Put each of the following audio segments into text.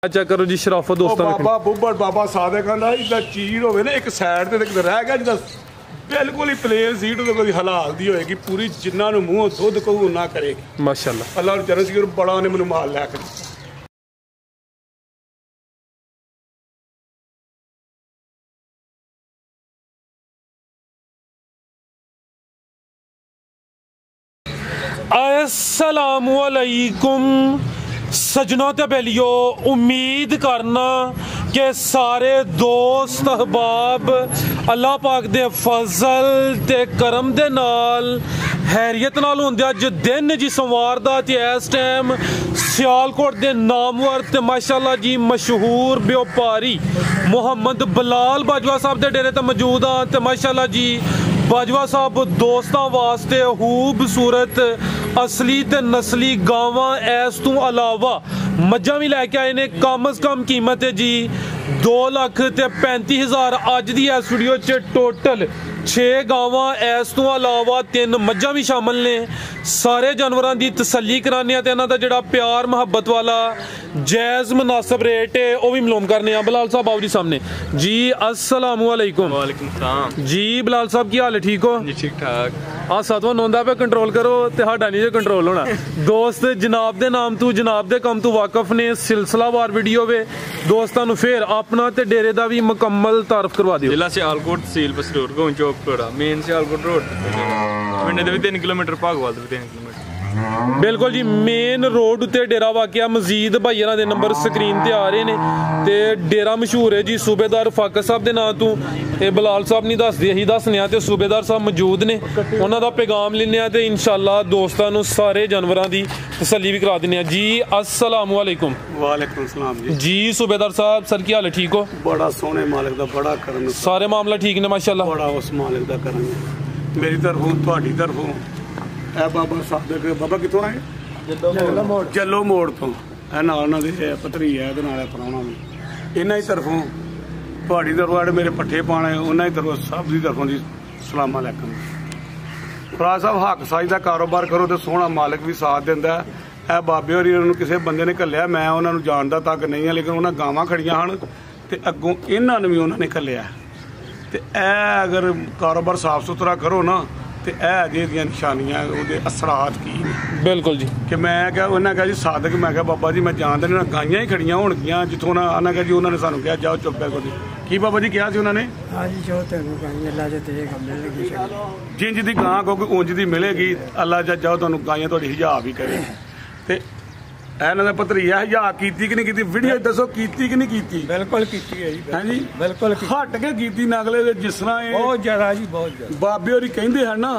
Check करो जी शराफत दोस्तों बाबा बुब्बड़ बाबा सादिक कहंदा इदा चीर होवे ना एक साइड ते रह गया जिदा बिल्कुल ही प्लेन सीट तो कोई हलाल दी होएगी पूरी जिन्ना नु मुंह दुध कहू ना करेगी माशाल्लाह अल्लाह नु चरण सी बड़ा ने मैनू माल लै के अस्सलामुअलैकुम सजना ते बेलियो उम्मीद करना कि सारे दोस्त अहबाब अल्लाह पाक दे फजल ते करम दे नाल हैरियत नाल होंदे अज दिन जी सोमवार दा ते इस टाइम सियालकोट दे नामवर ते माशाअल्लाह जी मशहूर व्यापारी मुहम्मद बिलाल बाजवा साहब दे डेरे ते मौजूद हाँ ते माशाअल्लाह जी बाजवा साहब दोस्तों वास्ते खूबसूरत असली ते नस्ली गावां इस तू अलावा मज्जां भी लैके आए ने कम अज कम कीमत है जी 2,35,000 अज दी इस वीडियो च टोटल 6 गावां इस तू अलावा 3 मज्जां भी शामिल ने सारे जानवरां दी तसल्ली कराने ते इन्हां दा जिहड़ा प्यार मुहब्बत वाला जायज़ मुनासिब रेट है वह भी मालूम करने बिलाल साहब आओ जी सामने जी अस्सलामुअलैकुम। वालेकुम सलाम जी बिलाल साहब की हाल है ठीक हो जी ठीक ठाक आ सातवां नौंदा पे कंट्रोल करो ते साडा नहीं कंट्रोल होना दोस्त जनाब दे नाम तू जनाब दे कम तू वाकफ ने सिलसिलावार वीडियो वे दोस्तां नू फिर अपना ते डेरे दा भी मुकम्मल तारफ करवा दियो। जिला सियालकोट तहसील बसरूर गांव चौकपुरा मेन सियालकोट रोड पिंड दे भी 3 किलोमीटर भागवाल दे 3 किलोमीटर बिल्कुल जी मेन रोड उत्ते डेरा वाकया मजीद भाई दे नंबर स्क्रीन ते आ रहे ने ते डेरा मशहूर है जी सूबेदार फाकत साहब दे नाम तू ये बिलाल साहब नहीं दसदे असीं दसने आ ते सूबेदार साहब मौजूद ने उन्हां दा पैगाम लैने आ ते इंशाअल्लाह दोस्तां नू सारे जानवरां दी तसल्ली भी करा दिंदे आ जी अस्सलामुअलैकुम। वालेकुम सलाम जी जी सूबेदार साहब सर की हाल है ठीक हो बड़ा सोहने मालिक दा बड़ा करम सारे मामला ठीक ने माशाअल्लाह बड़ा उस मालिक दा करम मेरी तरफों तुहाडी तरफों ए बाबा सादिक बाबा कितों आए जलो मोड़ तो ए नाल उन्हां दे पतरी है ते नाल पराउणा भी इन्हां ही तरफों तुहाडी तरफों मेरे पट्ठे पाने उन्हां ही तरफों सब दी तरफों दी सलाम अलैकुम। भरा साहब हक साई दा कारोबार करो तो सोहना मालिक भी साथ दिंदा ए बाबे होरी उन्होंने किसी बंदे ने घल्लिया मैं उन्होंने जानदा तक नहीं है लेकिन उन्हें गावां खड़ियां हन ते अग्गों इन्हां नूं भी उन्होंने घल्लिया ते ए अगर कारोबार साफ सुथरा करो ना तो यह निशानियां असरात की बिल्कुल जी कि मैं क्या उन्हें कहा जी सादिक मैं क्या बाबा जी मैं जानता नहीं गाइयां ही खड़ियां होणगियां जिथों उन्हें कहा जी उन्होंने सानू कहा जाओ चुप है कोई की बाबा जी कहा उन्होंने जिंज दी गां क्योंकि उंज दी मिलेगी अल्लाह जाओ तुहानू गाइयां तुहाडी हिजाब ही करे ते इन्होंने भतरीआ हिजाब कीती कि नहीं कीती वीडियो दसो कीती कि नहीं कीती बिल्कुल कीती है जी जी बिल्कुल हट के कीती नगले दे जिस तरह बहुत ज्यादा जी बहुत ज्यादा बाबे होरी कहंदे हैं ना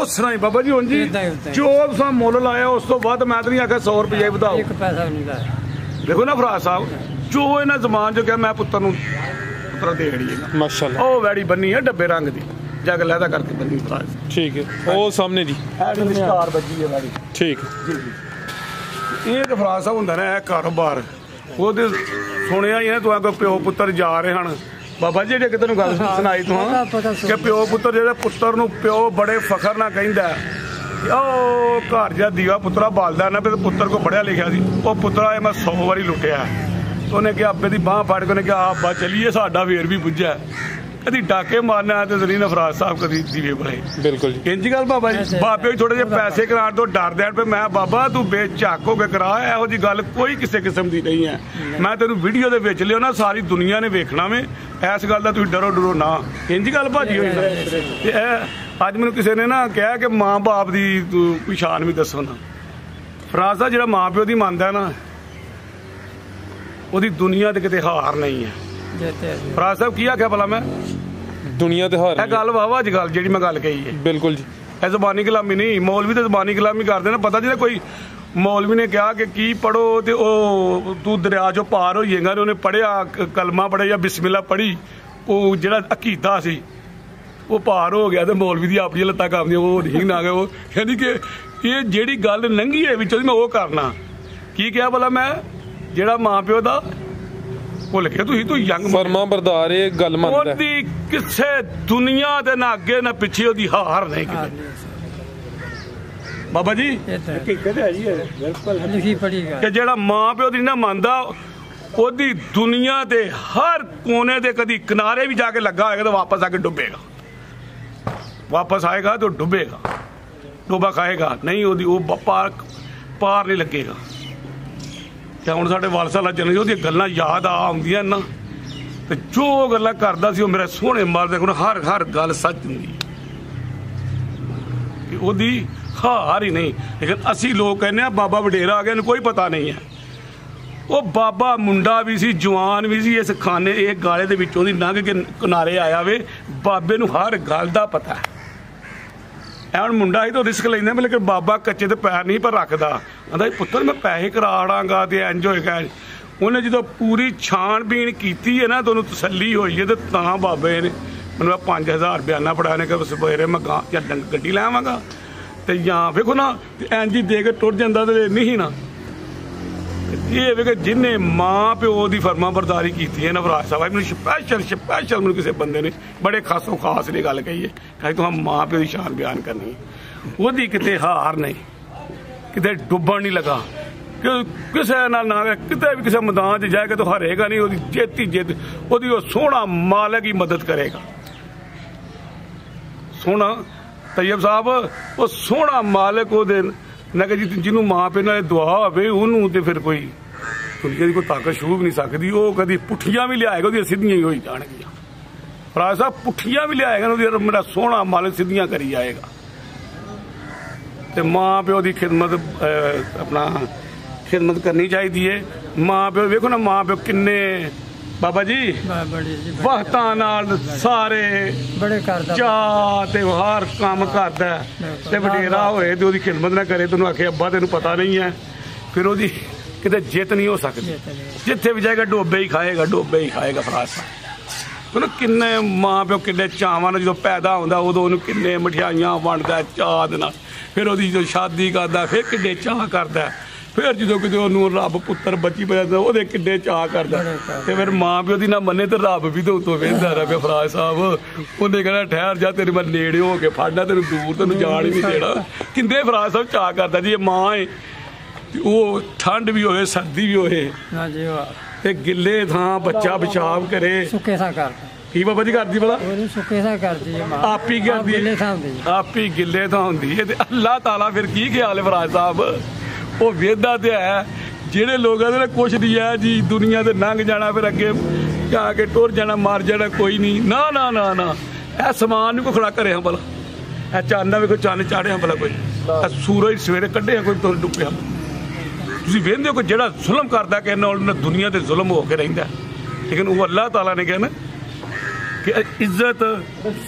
उस तरह ही बाबा जी हुण जी जो तुसां मुੱਲ लाया उस तो बाद मैं तो नहीं आख्या 100 रुपया वधाओ एक पैसा नहीं लाया देखो ना फराज साहब जो इन्हां जमान जो क्या मैं पुत्तर नूं पुत्तर दे गई माशाअल्लाह ओ वैड़ी बन्नी है डब्बे रंग दी जग लहदा करके बन्नी फराज ठीक है ओ सामने जी स्टार बजी है वैड़ी ठीक जी जी ਇਹ ਤਾਂ ਫਰਾਜ਼ ਸਾਹਿਬ ਹੁੰਦਾ ਨਾ ਇਹ ਕਾਰੋਬਾਰ ਉਹਦੇ ਸੁਣਿਆ ਹੀ ਨਾ ਤੂੰ ਅੱਗੇ ਪਿਓ ਪੁੱਤਰ ਜਾ ਰਹੇ ਹਨ ਬਾਬਾ ਜੀ ਜਿਹੜੇ ਤੈਨੂੰ ਗੱਲ ਸੁਣਾਈ ਤੂੰ ਕਿ ਪਿਓ ਪੁੱਤਰ ਜਿਹੜੇ ਪੁੱਤਰ ਨੂੰ ਪਿਓ ਬੜੇ ਫਖਰ ਨਾਲ ਕਹਿੰਦਾ ਉਹ ਘਰ ਜਾ ਦੀਵਾ ਪੁੱਤਰਾ ਬਾਲਦਾ ਨਾ ਵੀ ਪੁੱਤਰ ਕੋ ਪੜਿਆ ਲਿਖਿਆ ਸੀ ਉਹ ਪੁੱਤਰਾ ਇਹ ਮੈਂ 100 ਵਾਰੀ ਲੁੱਟਿਆ ਉਹਨੇ ਕਿਹਾ ਆਪੇ ਦੀ ਬਾਹ ਫੜ ਕੇ ਉਹਨੇ ਕਿਹਾ ਆਬਾ ਚਲੀਏ ਸਾਡਾ ਵੇਰ ਵੀ ਪੁੱਜਿਆ कभी डाके मारना है तो जरीन अफराज साहब कभी दीवे बड़े बिल्कुल इंज गल बाबा जी बाबे थोड़े जे पैसे करा तो डर देन पे मैं बाबा तू बेझक हो के करा इहो जी गल कोई किसी किस्म की नहीं है मैं तेन वीडियो दे विच लियो ना सारी दुनिया ने वेखना वे इस गल दा तुसीं डरो डरो ना इंज गल भाजी होई ते अज मैनूं किसी ने ना कहा कि मां बाप की कोई शान भी दसो ना फराज साहब जिहड़ा मां प्यो दी मनदा ना ओहदी दुनिया ते किते हार नहीं है फराज साहब की आख्या भला मैं दुनिया ते हार गल वाह अज गल जी मैं गल कही है बिल्कुल जी जबानी गुलामी नहीं मौलवी तो जबानी गुलामी करते ना पता जी कोई मौलवी ने कहा कि की पढ़ो तो तू दरिया चो पार हो जाएगा उन्हें पढ़िया कलमा पढ़े या बिस्मिल्ला पढ़ी वो जो अकीदा सी वो पार हो गया तो मौलवी दी अपनी लत्तां कामदियां वो ठीक ना गए वो कहती कि ये जेड़ी गल लंघी है विचों मैं वो करना की कहा भला मैं जेड़ा मां प्यो दा भुल गए तू यंग फरमा बरदार गल मनदा किसे दुनिया दे ना अगे ना पिछे ओदी हार नहीं किते बाबा जी हकीकत है जी बिल्कुल लिखी पढ़ी कि जेड़ा मां प्यो दी ना मनदा ਉਹਦੀ ਦੁਨੀਆ ਦੇ ਹਰ ਕੋਨੇ ਦੇ ਕਦੀ ਕਿਨਾਰੇ ਵੀ ਜਾ ਕੇ ਲੱਗਾ ਹੋਏਗਾ ਤਾਂ ਵਾਪਸ ਆ ਕੇ ਡੁੱਬੇਗਾ, ਵਾਪਸ ਆਏਗਾ ਤਾਂ ਡੁੱਬੇਗਾ, ਡੋਬਾ ਖਾਏਗਾ ਨਹੀਂ, ਉਹਦੀ ਉਹ ਪਾਰ ਨਹੀਂ ਲੱਗੇਗਾ। ਤੇ ਹੁਣ ਸਾਡੇ ਵਾਲਸਾ ਚੱਲਣਗੇ, ਉਹਦੀਆਂ ਗੱਲਾਂ ਯਾਦ ਆਉਂਦੀਆਂ ਨਾ, ਤੇ ਜੋ ਗੱਲਾਂ ਕਰਦਾ ਸੀ ਉਹ ਮੇਰੇ ਸੋਹਣੇ ਮਾਰਦੇ ਹੁਣ ਹਰ ਗੱਲ ਸੱਚ ਹੁੰਦੀ ਕਿ ਉਹਦੀ ਹਾਰ ਹੀ ਨਹੀਂ। ਲੇਕਿਨ ਅਸੀਂ ਲੋਕ ਕਹਿੰਦੇ ਆ ਬਾਬਾ ਵਡੇਰਾ ਆ ਗਿਆ, ਇਹਨੂੰ ਕੋਈ ਪਤਾ ਨਹੀਂ ਹੈ। ਉਹ ਬਾਬਾ ਮੁੰਡਾ ਵੀ ਸੀ, ਜਵਾਨ ਵੀ ਸੀ, ਇਸ ਖਾਨੇ ਇਹ ਗਾਲੇ ਦੇ ਵਿੱਚੋਂ ਦੀ ਲੰਘ ਕੇ ਕਿਨਾਰੇ ਆਇਆ ਵੇ। ਬਾਬੇ ਨੂੰ ਹਰ ਗੱਲ ਦਾ ਪਤਾ ਹੈ। ਐ ਹੁਣ ਮੁੰਡਾ ਹੀ ਤਾਂ ਰਿਸਕ ਲੈਂਦਾ, ਲੇਕਿਨ ਬਾਬਾ ਕੱਚੇ ਤੇ ਪੈਰ ਨਹੀਂ ਪਰ ਰੱਖਦਾ। ਕਹਿੰਦਾ ਪੁੱਤਰ ਮੈਂ ਪੈਸੇ ਕਰਾੜਾਂਗਾ ਤੇ ਇੰਜ ਹੋਏਗਾ। ਉਹਨੇ ਜਦੋਂ ਪੂਰੀ ਛਾਣਬੀਣ ਕੀਤੀ ਹੈ ਨਾ, ਤੁਹਾਨੂੰ ਤਸੱਲੀ ਹੋਈ ਹੈ, ਤੇ ਤਾਂ ਬਾਬੇ ਨੇ ਮੈਨੂੰ 5000 ਬਿਆਨਾ ਫੜਾਇਆ ਨੇ ਕਿ ਸਵੇਰੇ ਮੈਂ ਗੱਡੀ ਲੈ ਆਵਾਂਗਾ, ਤੇ ਜਾਂ ਵੇਖੋ ਨਾ ਇੰਜ ਹੀ ਦੇ ਕੇ ਟੁੱਟ ਜਾਂਦਾ ਤੇ ਨਹੀਂ ਨਾ। ਇਹ ਵੇ ਕਿ ਜਿਹਨੇ ਮਾਂ ਪਿਓ ਦੀ ਫਰਮਾ ਬਰਦਾਰੀ ਕੀਤੀ ਹੈ ਨਾ ਫਰਾਜ ਸਾਹਿਬ, ਮੈਨੂੰ ਸਪੈਸ਼ਲ ਮੈਨੂੰ ਕਿਸੇ ਬੰਦੇ ਨੇ ਬੜੇ ਖਾਸੋ ਖਾਸ ਨੇ ਗੱਲ ਕਹੀ ਹੈ ਕਿ ਤੁਹਾਂ ਮਾਂ ਪਿਓ ਦੀ ਸ਼ਾਨ ਬਿਆਨ ਕਰਨੀ ਹੈ। ਉਹਦੀ ਕਿਤੇ ਹਾਰ ਨਹੀਂ, ਕਿਤੇ ਡੁੱਬਣ ਨਹੀਂ ਲੱਗਾ, ਕਿਸੇ ਨਾਲ ਨਾ ਕਿਤੇ ਵੀ ਕਿਸੇ ਮੈਦਾਨ 'ਚ ਜਾਏਗਾ ਤਾਂ ਹਾਰੇਗਾ ਨਹੀਂ। ਉਹਦੀ ਜਿੱਤ ਉਹਦੀ ਉਹ ਸੋਹਣਾ ਮਾਲਕ ਹੀ ਮਦਦ ਕਰੇਗਾ। ਸੋਹਣਾ ਤੈयब ਸਾਹਿਬ ਉਹ ਸੋਹਣਾ ਮਾਲਕ ਉਹਦੇ ਨਾ ਕਿ ਜਿਹਨੂੰ ਮਾਂ ਪਿਓ ਨਾਲ ਦੁਆ ਹੋਵੇ ਉਹਨੂੰ ਤੇ ਫਿਰ ਕੋਈ ਦੁਨੀਆ ਦੀ ਕੋਈ ਤਾਕਤ ਛੂਹ ਵੀ ਨਹੀਂ ਸਕਦੀ। ਉਹ ਕਦੀ ਪੁੱਠੀਆਂ ਵੀ ਲਿਆਏਗਾ, ਉਹਦੀਆਂ ਸਿੱਧੀਆਂ ਹੀ ਹੋਈ ਜਾਣਗੀਆਂ। ਫਰਾਜ ਸਾਹਿਬ ਪੁੱਠੀਆਂ ਵੀ ਲਿਆਏਗਾ, ਉਹਦੀ ਮੇਰਾ ਸੋਹਣਾ ਮਾਲਕ ਸਿੱਧੀਆਂ ਕਰੀ ਜਾਏਗਾ। ਤੇ ਮਾਂ ਪਿਓ ਦੀ ਖਿਦਮਤ ਆਪਣਾ ਖਿਦਮਤ ਕਰਨੀ ਚਾਹੀਦੀ ਹੈ। ਮਾਂ ਪਿਓ ਵੇਖੋ ਨਾ, ਮਾਂ ਪਿਓ ਕਿੰਨੇ ਬਾਬਾ ਜੀ ਵਕਤਾਂ ਨਾਲ ਸਾਰੇ ਬੜੇ ਕਰਦਾ ਚਾਹ ਤੇ ਹਰ ਕੰਮ ਕਰਦਾ, ਤੇ ਵਡੇਰਾ ਹੋਏ ਤੇ ਉਹਦੀ ਖਿਦਮਤ ਨਾ ਕਰੇ, ਤੈਨੂੰ ਆਖੇ ਅੱਬਾ ਤੈਨੂੰ ਪਤਾ ਨਹੀਂ ਹੈ, ਫਿਰ ਉਹਦੀ ਕਿਤੇ ਜਿੱਤ ਨਹੀਂ ਹੋ ਸਕਦੀ। ਜਿੱਥੇ ਵੀ ਜਾਏਗਾ ਡੋਬੇ ਹੀ ਖਾਏਗਾ, ਡੋਬੇ ਹੀ ਖਾਏਗਾ। ਫਰਾਜ ਸਾਹਿਬ ਕਿੰਨੇ ਮਾਂ ਪਿਓ ਕਿੰਨੇ ਚਾਵਾਂ ਨਾਲ ਜਦੋਂ ਪੈਦਾ ਹੁੰਦਾ ਉਦੋਂ ਉਹਨੂੰ ਕਿੰਨੇ ਮਠਿਆਈਆਂ ਵੰਡਦਾ ਚਾਹ ਦੇ ਨਾਲ, ਫਿਰ ਉਹਦੀ ਜਦੋਂ ਸ਼ਾਦੀ ਕਰਦਾ ਫਿਰ ਕਿੰਨੇ ਚਾਹ ਕਰਦਾ, ਫਿਰ ਜਦੋਂ ਕਿਤੇ ਉਹਨੂੰ ਰੱਬ ਪੁੱਤਰ ਬੱਚੀ ਪੈ ਜਾਂਦਾ ਉਹਦੇ ਕਿੱਡੇ ਚਾਅ ਕਰਦਾ। ਤੇ ਫਿਰ ਮਾਂ ਪਿਓ ਦੀ ਨਾ ਮੰਨੇ ਤੇ ਰੱਬ ਵੀ ਤੇ ਉਤੋਂ ਵੇਖਦਾ ਰਹੇ। ਫਰਾਜ ਸਾਹਿਬ ਉਹਨੇ ਕਹਿਣਾ ਠਹਿਰ ਜਾ, ਤੇਰੇ ਮੈਂ ਨੇੜੇ ਹੋ ਕੇ ਫੜਨਾ, ਤੈਨੂੰ ਦੂਰ ਤੈਨੂੰ ਜਾਣ ਹੀ ਨਹੀਂ ਦੇਣਾ। ਕਿੰਨੇ ਫਰਾਜ ਸਾਹਿਬ ਚਾਅ ਕਰਦਾ ਜੀ। ਇਹ ਮਾਂ ਏ, ਉਹ ਠੰਡ ਵੀ ਹੋਵੇ ਸਰਦੀ ਵੀ ਹੋਵੇ ਤੇ ਗਿੱਲੇ ਥਾਂ ਬੱਚਾ ਪਿਸ਼ਾਬ ਕਰੇ, ਸੁੱਕੇ ਥਾਂ ਕਰਦਾ। ਕੀ ਬਾਬਾ ਜੀ ਕਰਦੀ ਭਲਾ? ਸੁੱਕੇ ਥਾਂ ਕਰਦੀ ਹੈ ਮਾਂ, ਆਪ ਹੀ ਕਰਦੀ, ਆਪ ਹੀ ਗਿੱਲੇ ਥਾਂ ਹੁੰਦੀ ਹੈ। ਤੇ ਅੱਲਾਹ ਤਾਲਾ ਫਿਰ ਕੀ ਖਿਆਲ ਹੈ ਫਰਾਜ ਸਾਹਿਬ? ਉਹ ਵੇਖਦਾ ਤੇ ਹੈ ਜਿਹੜੇ ਲੋਕਾਂ ਦੇ ਕੁਛ ਨਹੀਂ ਹੈ ਜੀ, ਦੁਨੀਆ ਤੇ ਲੰਘ ਜਾਣਾ, ਫਿਰ ਅੱਗੇ ਜਾ ਕੇ ਟੁਰ ਜਾਣਾ, ਮਰ ਜਾਣਾ, ਕੋਈ ਨਹੀਂ। ਨਾ ਨਾ ਨਾ ਨਾ, ਇਹ ਸਮਾਨ ਨੂੰ ਕੋਈ ਖੜਾ ਕਰਿਆ ਭਲਾ? ਇਹ ਚਾਨਣਾ ਵੀ ਕੋਈ ਚੰਨ ਚਾੜਿਆ ਭਲਾ? ਕੋਈ ਸੂਰਜ ਸਵੇਰੇ ਕੱਢਿਆ, ਕੋਈ ਤੁਰ ਡੁੱਬਿਆ? ਤੁਸੀਂ ਵੇਖਦੇ ਹੋ ਕਿ ਜਿਹੜਾ ਜ਼ੁਲਮ ਕਰਦਾ ਕਿ ਨਾਲ ਦੁਨੀਆ ਤੇ ਜ਼ੁਲਮ ਹੋ ਕੇ ਰਹਿੰਦਾ, ਲੇਕਿਨ ਉਹ ਅੱਲਾਹ ਤਾਲਾ ਨੇ ਕਹਿਣਾ ਕਿ ਇੱਜ਼ਤ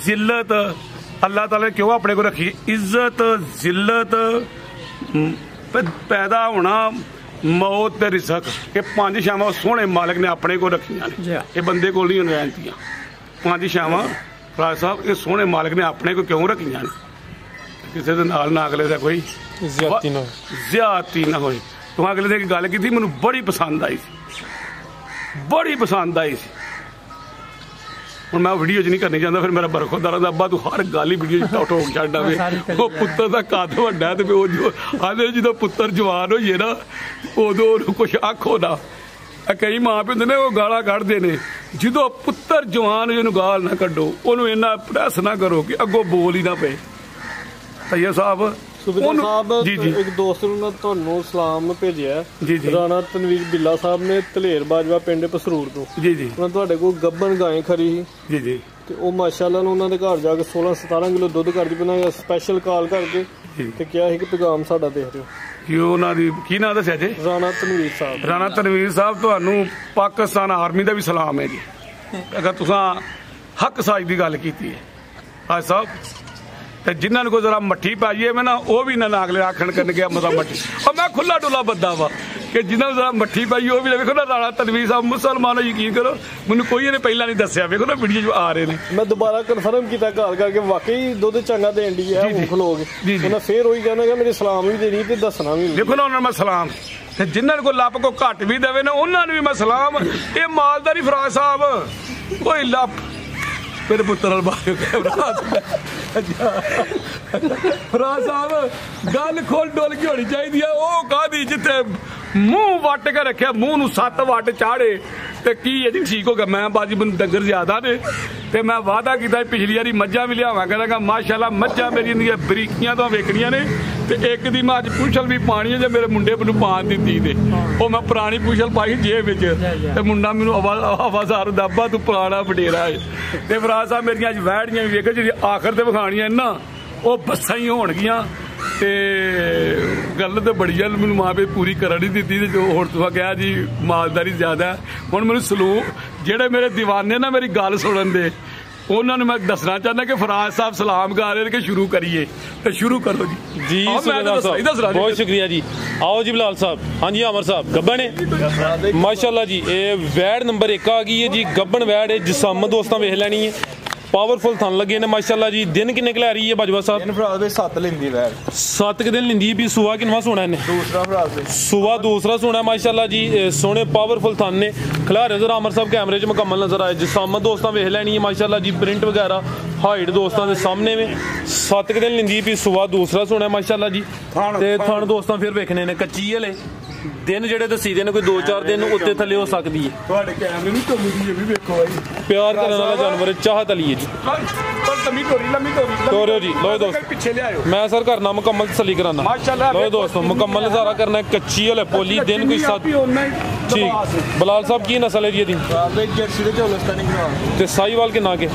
ਜ਼ਿਲਤ ਅੱਲਾਹ ਤਾਲਾ ਨੇ ਕਿਉਂ ਆਪਣੇ ਕੋਲ ਰੱਖੀ? ਇੱਜ਼ਤ ਜ਼ਿਲਤ ਪੈਦਾ ਹੋਣਾ, ਮੌਤ ਤੇ ਰਿਜ਼ਕ, ਇਹ 5 ਸ਼ਾਵਾਂ ਸੋਹਣੇ ਮਾਲਕ ਨੇ ਆਪਣੇ ਕੋਲ ਰੱਖੀਆਂ ਨੇ। ਇਹ ਬੰਦੇ ਕੋਲ ਨਹੀਂ ਰਹਿੰਦੀਆਂ 5 ਸ਼ਾਵਾਂ। ਫਰਾਜ ਸਾਹਿਬ ਇਹ ਸੋਹਣੇ ਮਾਲਕ ਨੇ ਆਪਣੇ ਕੋਲ ਕਿਉਂ ਰੱਖੀਆਂ ਨੇ? ਕਿਸੇ ਦੇ ਨਾਲ ਨਾ ਅਗਲੇ ਦਾ ਕੋਈ ਜ਼ਿਆਦਤੀ ਨਾ ਹੋਏ। ਤੂੰ ਅਗਲੇ ਦੀ ਗੱਲ ਕੀਤੀ, ਮੈਨੂੰ ਬੜੀ ਪਸੰਦ ਆਈ ਸੀ, ਬੜੀ ਪਸੰਦ ਆਈ ਸੀ। ਹੁਣ ਮੈਂ ਵੀਡੀਓ 'ਚ ਨਹੀਂ ਕਰਨੀ ਚਾਹੁੰਦਾ, ਫਿਰ ਮੇਰਾ ਬਰਖੁਰਦਾਰ ਦਾ ਅੱਬਾ ਤੂੰ ਹਰ ਗੱਲ ਹੀ ਵੀਡੀਓ 'ਚ ਠੋਕ ਛੱਡ ਆਵੇ। ਉਹ ਪੁੱਤਰ ਦਾ ਕੱਦ ਵੱਡਾ ਤੇ ਉਹ ਆਂਦੇ ਜਦੋਂ ਪੁੱਤਰ ਜਵਾਨ ਹੋਈਏ ਨਾ ਉਦੋਂ ਉਹਨੂੰ ਕੁਛ ਆਖੋ ਨਾ। ਕਈ ਮਾਂ ਪਿਓ ਹੁੰਦੇ ਨੇ ਉਹ ਗਾਲਾਂ ਕੱਢਦੇ ਨੇ, ਜਦੋਂ ਪੁੱਤਰ ਜਵਾਨ ਹੋਏ ਉਹਨੂੰ ਗਾਲ ਨਾ ਕੱਢੋ, ਉਹਨੂੰ ਇੰਨਾ ਪ੍ਰੈਸ ਨਾ ਕਰੋ ਕਿ ਅੱਗੋਂ ਬੋਲ ਹੀ ਨਾ ਪਏ। ਤੈयब ਸਾਹਿਬ ਜੀ ਇੱਕ ਦੋਸਤ ਨੂੰ ਤੁਹਾਨੂੰ ਸਲਾਮ ਭੇਜਿਆ ਜੀ ਜੀ, ਰਾਣਾ ਤਨਵੀਰ ਬਿੱਲਾ ਸਾਹਿਬ ਨੇ ਧਲੇਰ ਬਾਜਵਾ ਪਿੰਡ ਪਸਰੂਰ ਤੋਂ ਜੀ ਜੀ। ਉਹਨਾਂ ਤੁਹਾਡੇ ਕੋਲ ਗੱਬਨ ਗਾਂ ਖਰੀ ਸੀ ਜੀ ਜੀ, ਤੇ ਉਹ ਮਾਸ਼ਾਅੱਲਾ ਨੂੰ ਉਹਨਾਂ ਦੇ ਘਰ ਜਾ ਕੇ 16-17 ਕਿਲੋ ਦੁੱਧ ਕਰਦੀ ਬਣਾਇਆ, ਸਪੈਸ਼ਲ ਕਾਲ ਕਰਕੇ ਤੇ ਕਿਹਾ ਸੀ ਕਿ ਪੈਗਾਮ ਸਾਡਾ ਦੇਖ ਦਿਓ। ਕੀ ਉਹਨਾਂ ਦੀ ਕੀ ਨਾਂ ਦੱਸਿਆ ਜੀ? ਰਾਣਾ ਤਨਵੀਰ ਸਾਹਿਬ। ਰਾਣਾ ਤਨਵੀਰ ਸਾਹਿਬ ਤੁਹਾਨੂੰ ਪਾਕਿਸਤਾਨ ਆਰਮੀ ਦਾ ਵੀ ਸਲਾਮ ਹੈ ਜੀ, ਅਗਰ ਤੁਸੀਂ ਹੱਕ ਸਾਜ ਦੀ ਗੱਲ ਕੀਤੀ ਹੈ। ਹਾਜ ਸਾਹਿਬ ਤੇ ਜਿਨ੍ਹਾਂ ਨੂੰ ਕੋਈ ਜ਼ਰਾ ਮੱਠੀ ਪਾਈਏ ਮੈਂ ਨਾ, ਉਹ ਵੀ ਨਾ ਅਗਲੇ ਆਖਣ ਕਰਨ ਗਿਆ ਮਤਲਬ ਮੱਠੀ, ਉਹ ਮੈਂ ਖੁੱਲਾ ਡੁੱਲਾ ਬੰਦਾ ਵਾ ਕਿ ਜਿਨ੍ਹਾਂ ਨੂੰ ਜ਼ਰਾ ਮੱਠੀ ਪਾਈਏ ਉਹ ਵੀ ਵੇਖੋ ਨਾ। ਰਾਣਾ ਤਨਵੀਰ ਸਾਹਿਬ ਮੁਸਲਮਾਨ, ਯਕੀਨ ਕਰੋ ਮੈਨੂੰ ਕੋਈ ਇਹਨੇ ਪਹਿਲਾਂ ਨਹੀਂ ਦੱਸਿਆ। ਵੇਖੋ ਨਾ ਵੀਡੀਓ 'ਚ ਆ ਰਹੇ ਨੇ, ਮੈਂ ਦੁਬਾਰਾ ਕਨਫਰਮ ਕੀਤਾ ਘਰ ਕਰਕੇ, ਵਾਕਈ ਦੁੱਧ ਚੰਗਾ ਦੇਣ ਦੀ ਹੈ। ਉਹ ਖਲੋ ਗਏ ਉਹਨਾਂ ਫੇਰ ਉਹੀ ਕਹਿੰਦਾ ਕਿ ਮੇਰੇ ਸਲਾਮ ਵੀ ਦੇਣੀ ਤੇ ਦੱਸਣਾ ਵੀ। ਵੇਖੋ ਨਾ ਉਹਨਾਂ ਨੂੰ ਮੈਂ ਸਲਾਮ, ਤੇ ਜਿਨ੍ਹਾਂ ਨੂੰ ਕੋਈ ਲੱਭ ਕੋ ਘੱਟ ਵੀ ਦੇਵੇ ਨਾ ਉਹਨਾਂ ਨੂੰ ਵੀ ਮੈਂ ਸਲਾਮ। ਇਹ ਮਾਲਦਾਰੀ ਫਰਾਜ ਸਾਹਿਬ ਕੋਈ ਲੱਭ ਮੇਰੇ ਪੁੱਤਰ ਨਾਲ ਬਾਹਰ ਫਰਾਜ ਸਾਹਿਬ ਗੱਲ ਖੋਲ ਡੋਲ ਕੇ ਹੋਣੀ ਚਾਹੀਦੀ ਹੈ। ਉਹ ਕਾਹਦੀ ਜਿੱਥੇ ਮੂੰਹ ਵੱਟ ਕੇ ਰੱਖਿਆ, ਮੂੰਹ ਨੂੰ 7 ਵੱਟ ਚਾੜੇ ਤੇ ਕੀ ਇਹਦੀ ਠੀਕ ਹੋ ਗਿਆ। ਮੈਂ ਬਾਜੀ ਮੈਨੂੰ ਡੰਗਰ ਜ਼ਿਆਦਾ ਨੇ ਤੇ ਮੈਂ ਵਾਅਦਾ ਕੀਤਾ ਪਿਛਲੀ ਵਾਰੀ ਮੱਝਾਂ ਵੀ ਲਿਆਵਾਂ ਕਰਾਂਗਾ। ਮਾਸ਼ਾਅੱਲਾ ਮੱਝਾਂ ਮੇਰੀਆਂ ਦੀਆਂ ਬਰੀਕੀਆਂ ਤੋਂ ਵੇਖਣੀਆਂ ਨੇ ਤੇ ਇੱਕ ਦੀ ਮੈਂ ਅੱਜ ਪੁੱਛਲ ਵੀ ਪਾਣੀ ਹੈ ਜੇ ਮੇਰੇ ਮੁੰਡੇ ਮੈਨੂੰ ਪਾਣ ਦਿੱਤੀ ਤੇ ਉਹ ਮੈਂ ਪੁਰਾਣੀ ਪੁੱਛਲ ਪਾਈ ਜੇਬ ਵਿੱਚ ਤੇ ਮੁੰਡਾ ਮੈਨੂੰ ਆਵਾਜ਼ਾਰ ਦੱਬਾ ਤੂੰ ਪੁਰਾਣਾ ਵਡੇਰਾ ਹੈ। ਤੇ ਫਰਾਜ਼ ਸਾਹਿਬ ਮੇਰੀਆਂ ਅੱਜ ਵਹਿੜੀਆਂ ਵੀ ਵੇਖੋ ਜਿਹੜੀ ਆਖਰ ਤੇ ਵਿਖਾਣੀਆਂ ਨਾ ਉਹ ਬੱਸਾਂ ਹੀ ਹੋਣਗੀਆਂ ਤੇ ਗੱਲ ਤੇ ਬੜੀ ਆ ਮੈਨੂੰ ਮਾਂ ਪਿਓ ਪੂਰੀ ਕਰਨ ਨਹੀਂ ਦਿੱਤੀ ਤੇ ਜੋ ਹੋਰ ਤੁਸੀਂ ਕਿਹਾ ਜੀ ਮਾਲਦਾਰੀ ਜ਼ਿਆਦਾ। ਹੁਣ ਮੈਨੂੰ ਸਲੂਕ ਜਿਹੜੇ ਮੇਰੇ دیਵਾਨੇ ਨਾ ਮੇਰੀ ਗੱਲ ਸੁਣਨ ਦੇ ਉਹਨਾਂ ਨੂੰ ਮੈਂ ਦੱਸਣਾ ਚਾਹੁੰਦਾ ਕਿ ਫਰਾਜ਼ ਸਾਹਿਬ ਸਲਾਮ ਗਾ ਰਹੇ ਕਿ ਸ਼ੁਰੂ ਕਰੀਏ ਤੇ ਸ਼ੁਰੂ ਕਰੋ ਜੀ। ਬਹੁਤ ਸ਼ੁਕਰੀਆ ਜੀ। आओ जी बिलाल साहब। हाँ जी आमर साहब गब्बन है माशाल्लाह जी। ये वैड नंबर 1 आ गई है जी। गब्बन वैड है जिसम दोस्तों वेख लैनी है। पावरफुल थन लगे ने माशाल्लाह जी। दिन किन्ने क लै रही है बाजवा साहब? 7 लेंदी वैड 7 दिन लेंदी भी। सुबह किनवा सोना है? सुबह दूसरा सोना है माशाल्लाह जी। सोने पावरफुल थन ने खिलारे जरा आमर साहब कैमरे च मुकम्मल नजर आए। जिसम दोस्तों वेख लैनी है माशाल्लाह जी। प्रिंट वगैरह हाइट दोस्तों के सामने में 7 दिन लेंदी भी। सुबह दूसरा सोना है माशाल्लाह जी। ते थन दोस्तों फिर वेखने ने कच्ची हले दिन जेडे दसी दे ने कोई 2-4 दिन उत्ते थले हो सकती है। ਤੁਹਾਡੇ ਕੈਮਰੇ ਨੂੰ ਕਮੀ ਵੀ ਵੇਖੋ ਭਾਈ प्यार करने वाला जानवर है चाहत अली है जी। ਪਰ ਲੰਮੀ ਢੋਰੀ ਤੋਰਿਓ ਜੀ। लो दोस्तों ਪਿੱਛੇ ਲਿਆਇਓ मैं सर करना मुकम्मल तसली कराना। माशाल्लाह लो दोस्तों मुकम्मल नजारा करना है। कच्ची हले पोली दिन कोई 7 ठीक। बिलाल साहब की नस्ल है जी दी? जर्सी ਦੇ ਝੋਲਸਤਾਨੀ ਭਰਾ ते साहिवाल के ना के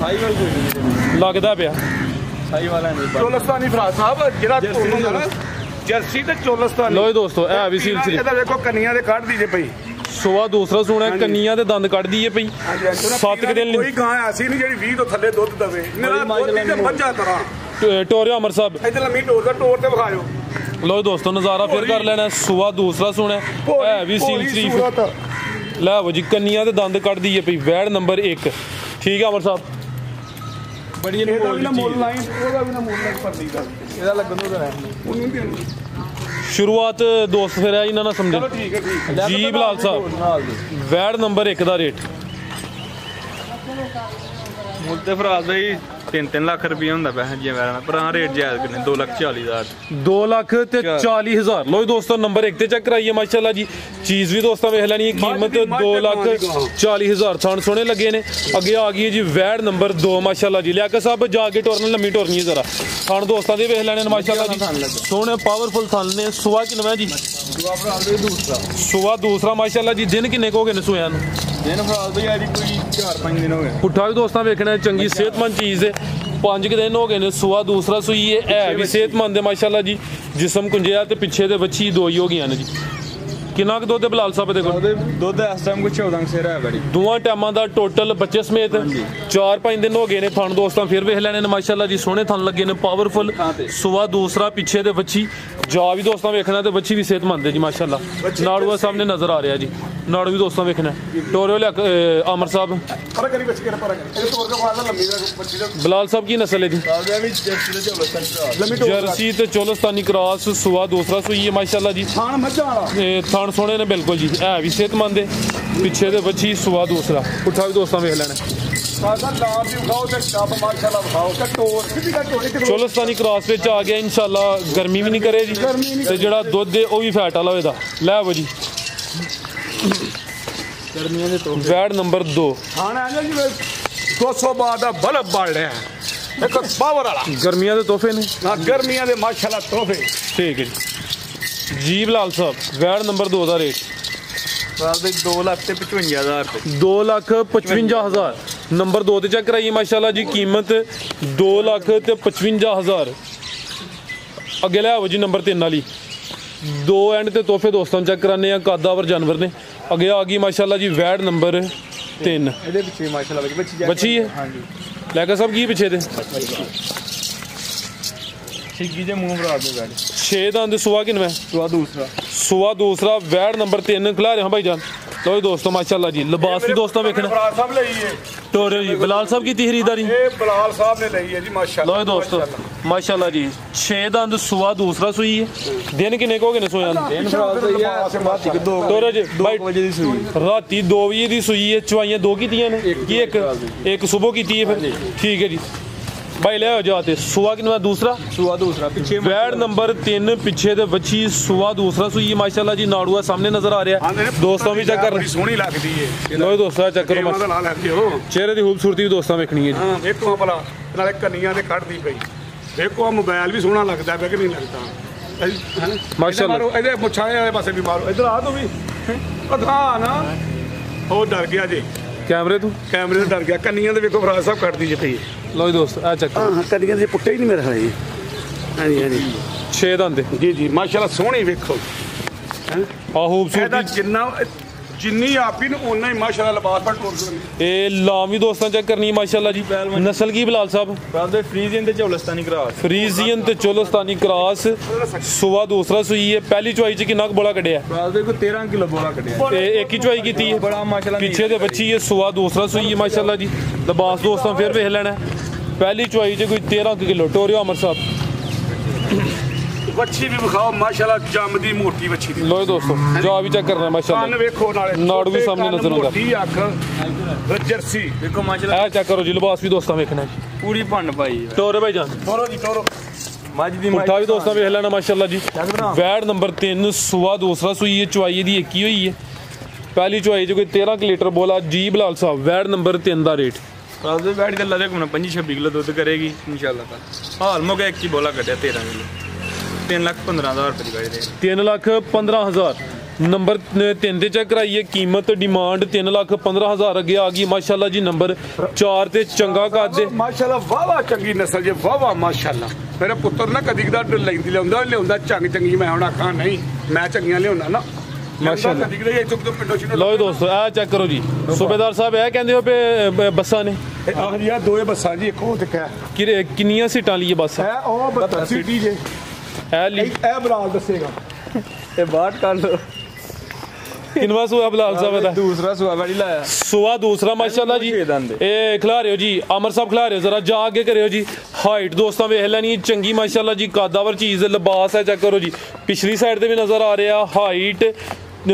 ਸਾਈਵਾਲ ਕੋਈ लगदा पिया ਸਾਈਵਾਲ ਹੈ ਨਹੀਂ ਚੋਲਸਤਾਨੀ ਫਰਾਜ਼ ਸਾਹਿਬ ਜਿਹੜਾ ਤੁਹਾਨੂੰ ਨਾ ਜਰਸੀ ਤੇ ਚੋਲਸਤਾਨੀ। लो दोस्तों है भी सिलसिले ਇਹਦਾ ਵੇਖੋ ਕੰਨੀਆਂ ਦੇ ਕੱਢ ਦੀਜੇ ਪਈ। सुबह दूसरा सोना है कन्नियां दे दंद कट दिए पई। 7 दिन ਕੋਈ ਗਾਂ ਐਸੀ ਨਹੀਂ ਜਿਹੜੀ 20 ਤੋਂ ਥੱਲੇ ਦੁੱਧ ਦਵੇ। ਮੇਰਾ ਦੁੱਧ ਤੇ ਮੱਝਾਂ ਤਰ੍ਹਾਂ टोरियो अमर साहब। ਇੱਧਰ ਲੰਮੀ ਢੋਰ ਦਾ ਟੋਰ ਤੇ ਵਿਖਾਇਓ। लो दोस्तों नजारा फिर कर लेना। सुबह दूसरा सोना है भी सील शरीफ। लै वो जी कन्नियां दे दंद कट दिए पई। वैड नंबर 1 ठीक है अमर साहब। ਬੜੀ ਇਹਦਾ ਵੀ ਨਾ ਮੁੱਲ ਲਾਈਨ ਉਹਦਾ ਵੀ ਨਾ ਮੁੱਲ ਲਾਈਨ ਪਰਲੀ ਦਾ ਇਹਦਾ ਲੱਗਣ ਨੂੰ ਰਹਿ ਉਹਨੂੰ ਵੀ शुरुआत दोस्त फिर है इन्होंने समझे ਠੀਕ ਹੈ जी बिलाल साहब। वैड नंबर 1 का रेट ਮੁੱਲ ਤੇ ਫਰਾਜ਼ ਦਾ ਹੀ 3-3 ਲੱਖ ਰੁਪਏ ਹੁੰਦਾ ਪੈਸਾ ਜੀ ਵੈਰਾਂ ਪਰ ਹਾਂ ਰੇਟ ਜਾਇਜ਼ ਕਿੰਨੇ 2,40,000 2,40,000। लो दोस्तों नंबर 1 ते चेक कराइए माशाल्लाह जी। चीज भी दोस्तों वेख लैनी है। कीमत 2,40,000। थान सोने लगे ने। अगे आ गई है जी वैड नंबर 2 माशाल्लाह जी। लियाकत साहब जाके टोरन लम्मी टोरनी है जरा थान दोस्तों दे वेख लैने माशाल्लाह जी। सोने पावरफुल थान ने। सुबह किनवा जी? सुबह दूसरा माशाल्लाह जी। दिन किन्ने को हो गए ने सोया नु? दिन फराज भाई यारी कोई 4-5 दिन हो गए। पुट्ठा भी दोस्तों वेखना चंगी सेहतमंद चीज़ है। 5 दिन हो गए ने। सुबह दूसरा सुई है भी सेहतमंद है माशाल्लाह जी। जिसम कुंजिया ते पिछे दे बच्ची 2 ही हो गई ने जी। किन्ना क दुध है बिलाल साहब दे कोल? ਦੁੱਧ ਇਸ ਟਾਈਮ ਕੋਈ 14 ਸਿਰ ਹੈ ਬੜੀ। दोवां टाइमां दा टोटल बच्चे समेत 4-5 दिन हो गए ने। थन दोस्तों फिर वेख लैने ने माशाल्लाह जी। सोने थन लगे ने पावरफुल। सुबह दूसरा पिछे दे बच्ची जा भी दोस्तों वेखना ते बच्ची भी सेहतमंद है जी माशाल्लाह। नाड़ूआ सामने नजर आ रहा है जी। नाड़ू भी दोस्तों वेखना। टोरियो आमर साहब। ਫਰਕ ਕਰੀ ਬੱਚੀ ਕਰ ਫਰਕ ਇਹ ਤੋਰ ਕੇ ਮਾਰਦਾ ਲੰਮੀ ਦਾ ਬੱਚੀ ਦਾ बिलाल साहब की नस्ल है जी? ਫਰਾਜ਼ ਵੀ ਜਰਸੀ ਦੇ ਝੋਲਸਤਾਨੀ ਲੰਮੀ ਢੋਰ जर्सी ते चोलस्तानी क्रॉस। सुबह दूसरा सुई है माशाल्लाह जी। ਥਾਣ ਮੱਝਾਂ ਵਾਲਾ थान सोने ने बिल्कुल जी। है भी सेहतमंद है। पिछे दे बच्ची सुबह दूसरा। पुट्ठा भी दोस्तों वेख लेना। ਸਾਡਾ ਨਾਮ ਵੀ ਵਿਖਾਓ ਤੇ ਟੱਪ ਮਾਸ਼ਾਅੱਲਾ ਵਿਖਾਓ ਤੇ ਟੋਰ ਕਿੱਡੀ ਦਾ ਟੋਰ ਇੱਕ चोलस्तानी क्रॉस विच आ गया इंशाल्लाह। गर्मी भी नहीं करे जी ते जेड़ा दुध है वो भी फैट वाला होएदा। लै वो जी ਗਰਮੀਆਂ ਦੇ ਤੋਂ वैड नंबर 2 ਥਾਣ ਆ ਜਾ ਜੀ 200 ਬਾਦ ਦਾ ਬਲਬ ਬੜ ਰਿਹਾ ਇੱਕ ਪਾਵਰ ਵਾਲਾ गर्मियां दे तोहफे ने। ਨਾ ਗਰਮੀਆਂ ਦੇ ਮਾਸ਼ਾਅੱਲਾ ਤੋਹਫੇ। ठीक है जी बिलाल साहब। वैड नंबर 2 का रेट ਫਰਾਜ਼ ਭਾਈ 2,55,000 ਰੁਪਏ। 2,55,000 नंबर 2 ते चेक कराइए माशाल्लाह जी। कीमत 2,55,000। अगे लै आओ जी नंबर 3 वाली। 2 एंड ते तोहफे दोस्तों चेक कराने कादावर जानवर ने। अगे आ गई माशाल्लाह जी वैड नंबर 3। ਇਹਦੇ ਪਿੱਛੇ ਮਾਸ਼ਾਅੱਲਾ ਬੱਚੀ बच्ची है ਹਾਂਜੀ लैका साहब की पिछे दे ਠਿੱਗੀ ਦੇ ਮੂੰਹ ਭਰਾ ਦੇ ਵੈਡ 6 दंद। सुबह किनवा? सुबह दूसरा वैड नंबर 3 खिला रहे हैं भाई जान। लो जी दोस्तों माशाल्लाह जी। लिबास भी दोस्तों वेखना। ਬਰਾੜ ਸਾਹਿਬ ਲਈ ਹੈ टोरियो जी बिलाल साहब की खरीदारी। ਇਹ ਬਲਾਲ ਸਾਹਿਬ ਨੇ ਲਈ ਹੈ ਜੀ ਮਾਸ਼ਾਅੱਲਾ। लो जी दोस्तों माशाल्लाह जी। 6 दंद। सुबह दूसरा सुई है। दिन किन्ने को हो गए ने सोया नु? ਦਿਨ ਫਰਾਜ਼ ਭਾਈ ਆ ਰਾਤੀ 2 टोरियो जी भाई ਵਜੇ ਦੀ ਸੂਈ राती 2 बजे दी सुई है। चवाइयां 2 कीतियां ने कि एक सुबह कीती है फिर? ठीक है जी। भाई ले आओ जाते सुआ किनवा दूसरा सुआ दूसरा पीछे वैड नंबर 3 पिछे दे बच्ची सुआ दूसरा सूई माशाल्लाह जी नाड़ूआ सामने नजर आ रहा है दोस्तों भी चेक कर बड़ी सोहनी लगदी है लो दोस्तों चेक करो ਇਹਦਾ ਲਾ ਲੈਂਦੇ ਹੋ चेहरे की खूबसूरती भी दोस्तों वेखनी है जी ਹਾਂ ਵੇਖੋ ਭਲਾ ਨਾਲੇ ਕੰਨੀਆਂ ਤੇ ਕੱਢਦੀ ਪਈ ਵੇਖੋ ਆ ਮੋਬਾਈਲ ਵੀ ਸੋਹਣਾ ਲੱਗਦਾ ਪਿਆ ਕਿ ਨਹੀਂ ਲੱਗਦਾ ਮਾਸ਼ਾਅੱਲਾ। ਇਹਦੇ ਮੁੱਛਾਂ ਵਾਲੇ ਪਾਸੇ ਵੀ ਮਾਰੋ ਇਧਰ ਆ ਤੂੰ ਵੀ ਪਤਾ ਨਾ ਉਹ ਡਰ ਗਿਆ ਜੀ कैमरे तू ਕੈਮਰੇ ਤੋਂ ਡਰ ਗਿਆ ਕੰਨੀਆਂ ਤੇ ਵੇਖੋ ਫਰਾਜ਼ ਸਾਹਿਬ ਕੱਢਦੀ ਜੇ ਪਈ लो जी दोस्त आ चेक ਹਾਂ ਕੰਨੀਆਂ ਦੇ ਪੁੱਟੇ ਹੀ ਨਹੀਂ ਮੇਰੇ ਹਾਲੇ ਹਾਂਜੀ ਹਾਂਜੀ 6 दंद ਜੀ ਜੀ ਮਾਸ਼ਾਅੱਲਾ ਸੋਹਣੀ ਵੇਖੋ आ ਇਹਦਾ खूबसूरती ਜਿੰਨਾ ਜਿੰਨੀ ਆਪੀ ਨੂੰ ਓਨਾ ਹੀ ਮਾਸ਼ਾਅੱਲਾ ਲਿਬਾਸ ਪਰ ਟੋਰ ਦਿੰਦੀ ए लाम भी दोस्तों चेक करनी है माशाल्लाह जी नस्ल की बिलाल साहब ਬਾਅਦ ਫਰੀਜ਼ੀਅਨ ਤੇ ਚੌਲਸਤਾਨੀ ਕਰਾਸ फ्रीजियन ते चोलस्तानी क्रॉस सुआ दूसरा सूई है पहली चुआई च किन्ना बोला कड्डिया ਬਾਅਦ ਦੇ ਕੋ 13 ਕਿਲੋ ਬੋਲਾ ਕੱਢਿਆ ते एक ही चुआई की है ਬੜਾ ਮਾਸ਼ਾਅੱਲਾ पीछे दे बच्ची है सुआ दूसरा सूई है माशाल्लाह जी लिबास दोस्तों फिर वेख लेना है। पहली चुआई च कोई 13 किलो टोरियो अमर साहब ਵੱਛੀ ਵੀ ਵਿਖਾਓ ਮਾਸ਼ਾਅੱਲਾ ਜੰਮਦੀ ਮੋਟੀ ਵੱਛੀ ਦੀ लो दोस्तों जा भी चेक करना है ਕੰਨ माशाल्लाह ਵੇਖੋ ਨਾਲੇ ਨਾੜੂ ਵੀ ਛੋਟੇ ਸਾਹਮਣੇ ਕੰਨ, ਨਜ਼ਰ ਆਉਂਦਾ। ਮੋਟੀ ਅੱਖ ਜਰਸੀ ਦੇਖੋ ਮਾਸ਼ਾਅੱਲਾ ए चेक करो जी लिबास भी दोस्तों वेखना है ਪੂਰੀ ਭੰਨ ਪਾਈ टोरे भाई जान ਟੋਰੋ ਜੀ ਟੋਰੋ ਮੱਝ ਦੀ पुट्ठा भी दोस्तों वेख लेना माशाल्लाह जी वैड नंबर 3 सुआ दूसरा सूई है चुआई दी एक ही हुई है पहली चुआई च कोई 13 लीटर बोला जी बिलाल साहब वैड नंबर 3 दा रेट ਬਾਅਦ ਦੇ ਬੈਠ ਕੇ ਲੱਦੇ ਕੋਲ 25-26 ਕਿਲੋ ਦੁੱਧ ਕਰੇਗੀ ਇਨਸ਼ਾਅੱਲਾ ਤਾਂ ਹਾਲ ਮੋ ਇੱਕ ਹੀ ਬੋਲਾ ਕੱਢਿਆ 13 ਕਿਲੋ 3,15,000 ਰੁਪਏ ਦੀ ਗਾੜੀ ਦੇ 3,15,000 नंबर 3 ਤੇ ਚੈੱਕ ਕਰਾਈਏ ਕੀਮਤ ਡਿਮਾਂਡ 3,15,000 ਅੱਗੇ ਆ ਗਈ ਮਾਸ਼ਾਅੱਲਾ ਜੀ ਨੰਬਰ 4 ਤੇ ਚੰਗਾ ਕੱਦ ਦੇ ਮਾਸ਼ਾਅੱਲਾ ਵਾਵਾ ਚੰਗੀ ਨਸਲ ਜੇ ਵਾਵਾ ਮਾਸ਼ਾਅੱਲਾ ਮੇਰੇ ਪੁੱਤਰ ਨਾ ਕਦੀ ਕਦਾ ਲੈਂਦੀ ਲਿਆਉਂਦਾ ਚੰਗੀ ਮੈਂ ਹੁਣ ਆਖਾਂ ਨਹੀਂ ਮੈਂ ਚੰਗੀਆਂ ਲਿਆਉਣਾ ਨਾ ਮਾਸ਼ਾਅੱਲਾ। ਕਦੀ ਕਦਾ ਇੱਥੋਂ ਤੋਂ ਪਿੰਡੋਂ ਸ਼ਿਨੋ ਲਓ ਜੀ ਦੋਸਤੋ ਇਹ ਚੈੱਕ ਕਰੋ ਜੀ ਸੂਬੇਦਾਰ ਸਾਹਿਬ ਇਹ ਕਹਿੰਦੇ ਹੋ ਵੀ ਬੱਸਾਂ ਨੇ ਆਹ ਜੀ ਆ ਦੋਏ ਬੱਸਾਂ ਜੀ ਇੱਕ ਉਹ ਤੇ ਕਿੰਨੀਆਂ ਸੀਟਾਂ ਲਈ ਇਹ ਬੱਸ ਹੈ ਉਹ 72 ਸੀਟੀ ਜੇ ਇਹ ਲਈ ਇਹ ਬਲਾਲ ਦੱਸੇਗਾ ਇਹ ਬਾਤ ਕਰ ਲੋ ਕਿੰਨਵਾ ਸੂਆ ਬਲਾਲ ਸਾਹਿਬ ਦਾ ਦੂਸਰਾ ਸੁਆ ਵਾਲੀ ਲਾਇਆ सुआ दूसरा माशाल्लाह जी छे दंद। ए खिला रहे हो जी अमर साहब खिला रहे हो जरा जा आगे करियो जी हाइट दोस्तों वेख लैनी चंगी माशाल्लाह जी कादावर चीज लिबास है चेक करो जी पिछली साइड ते भी नजर आ रहा हाइट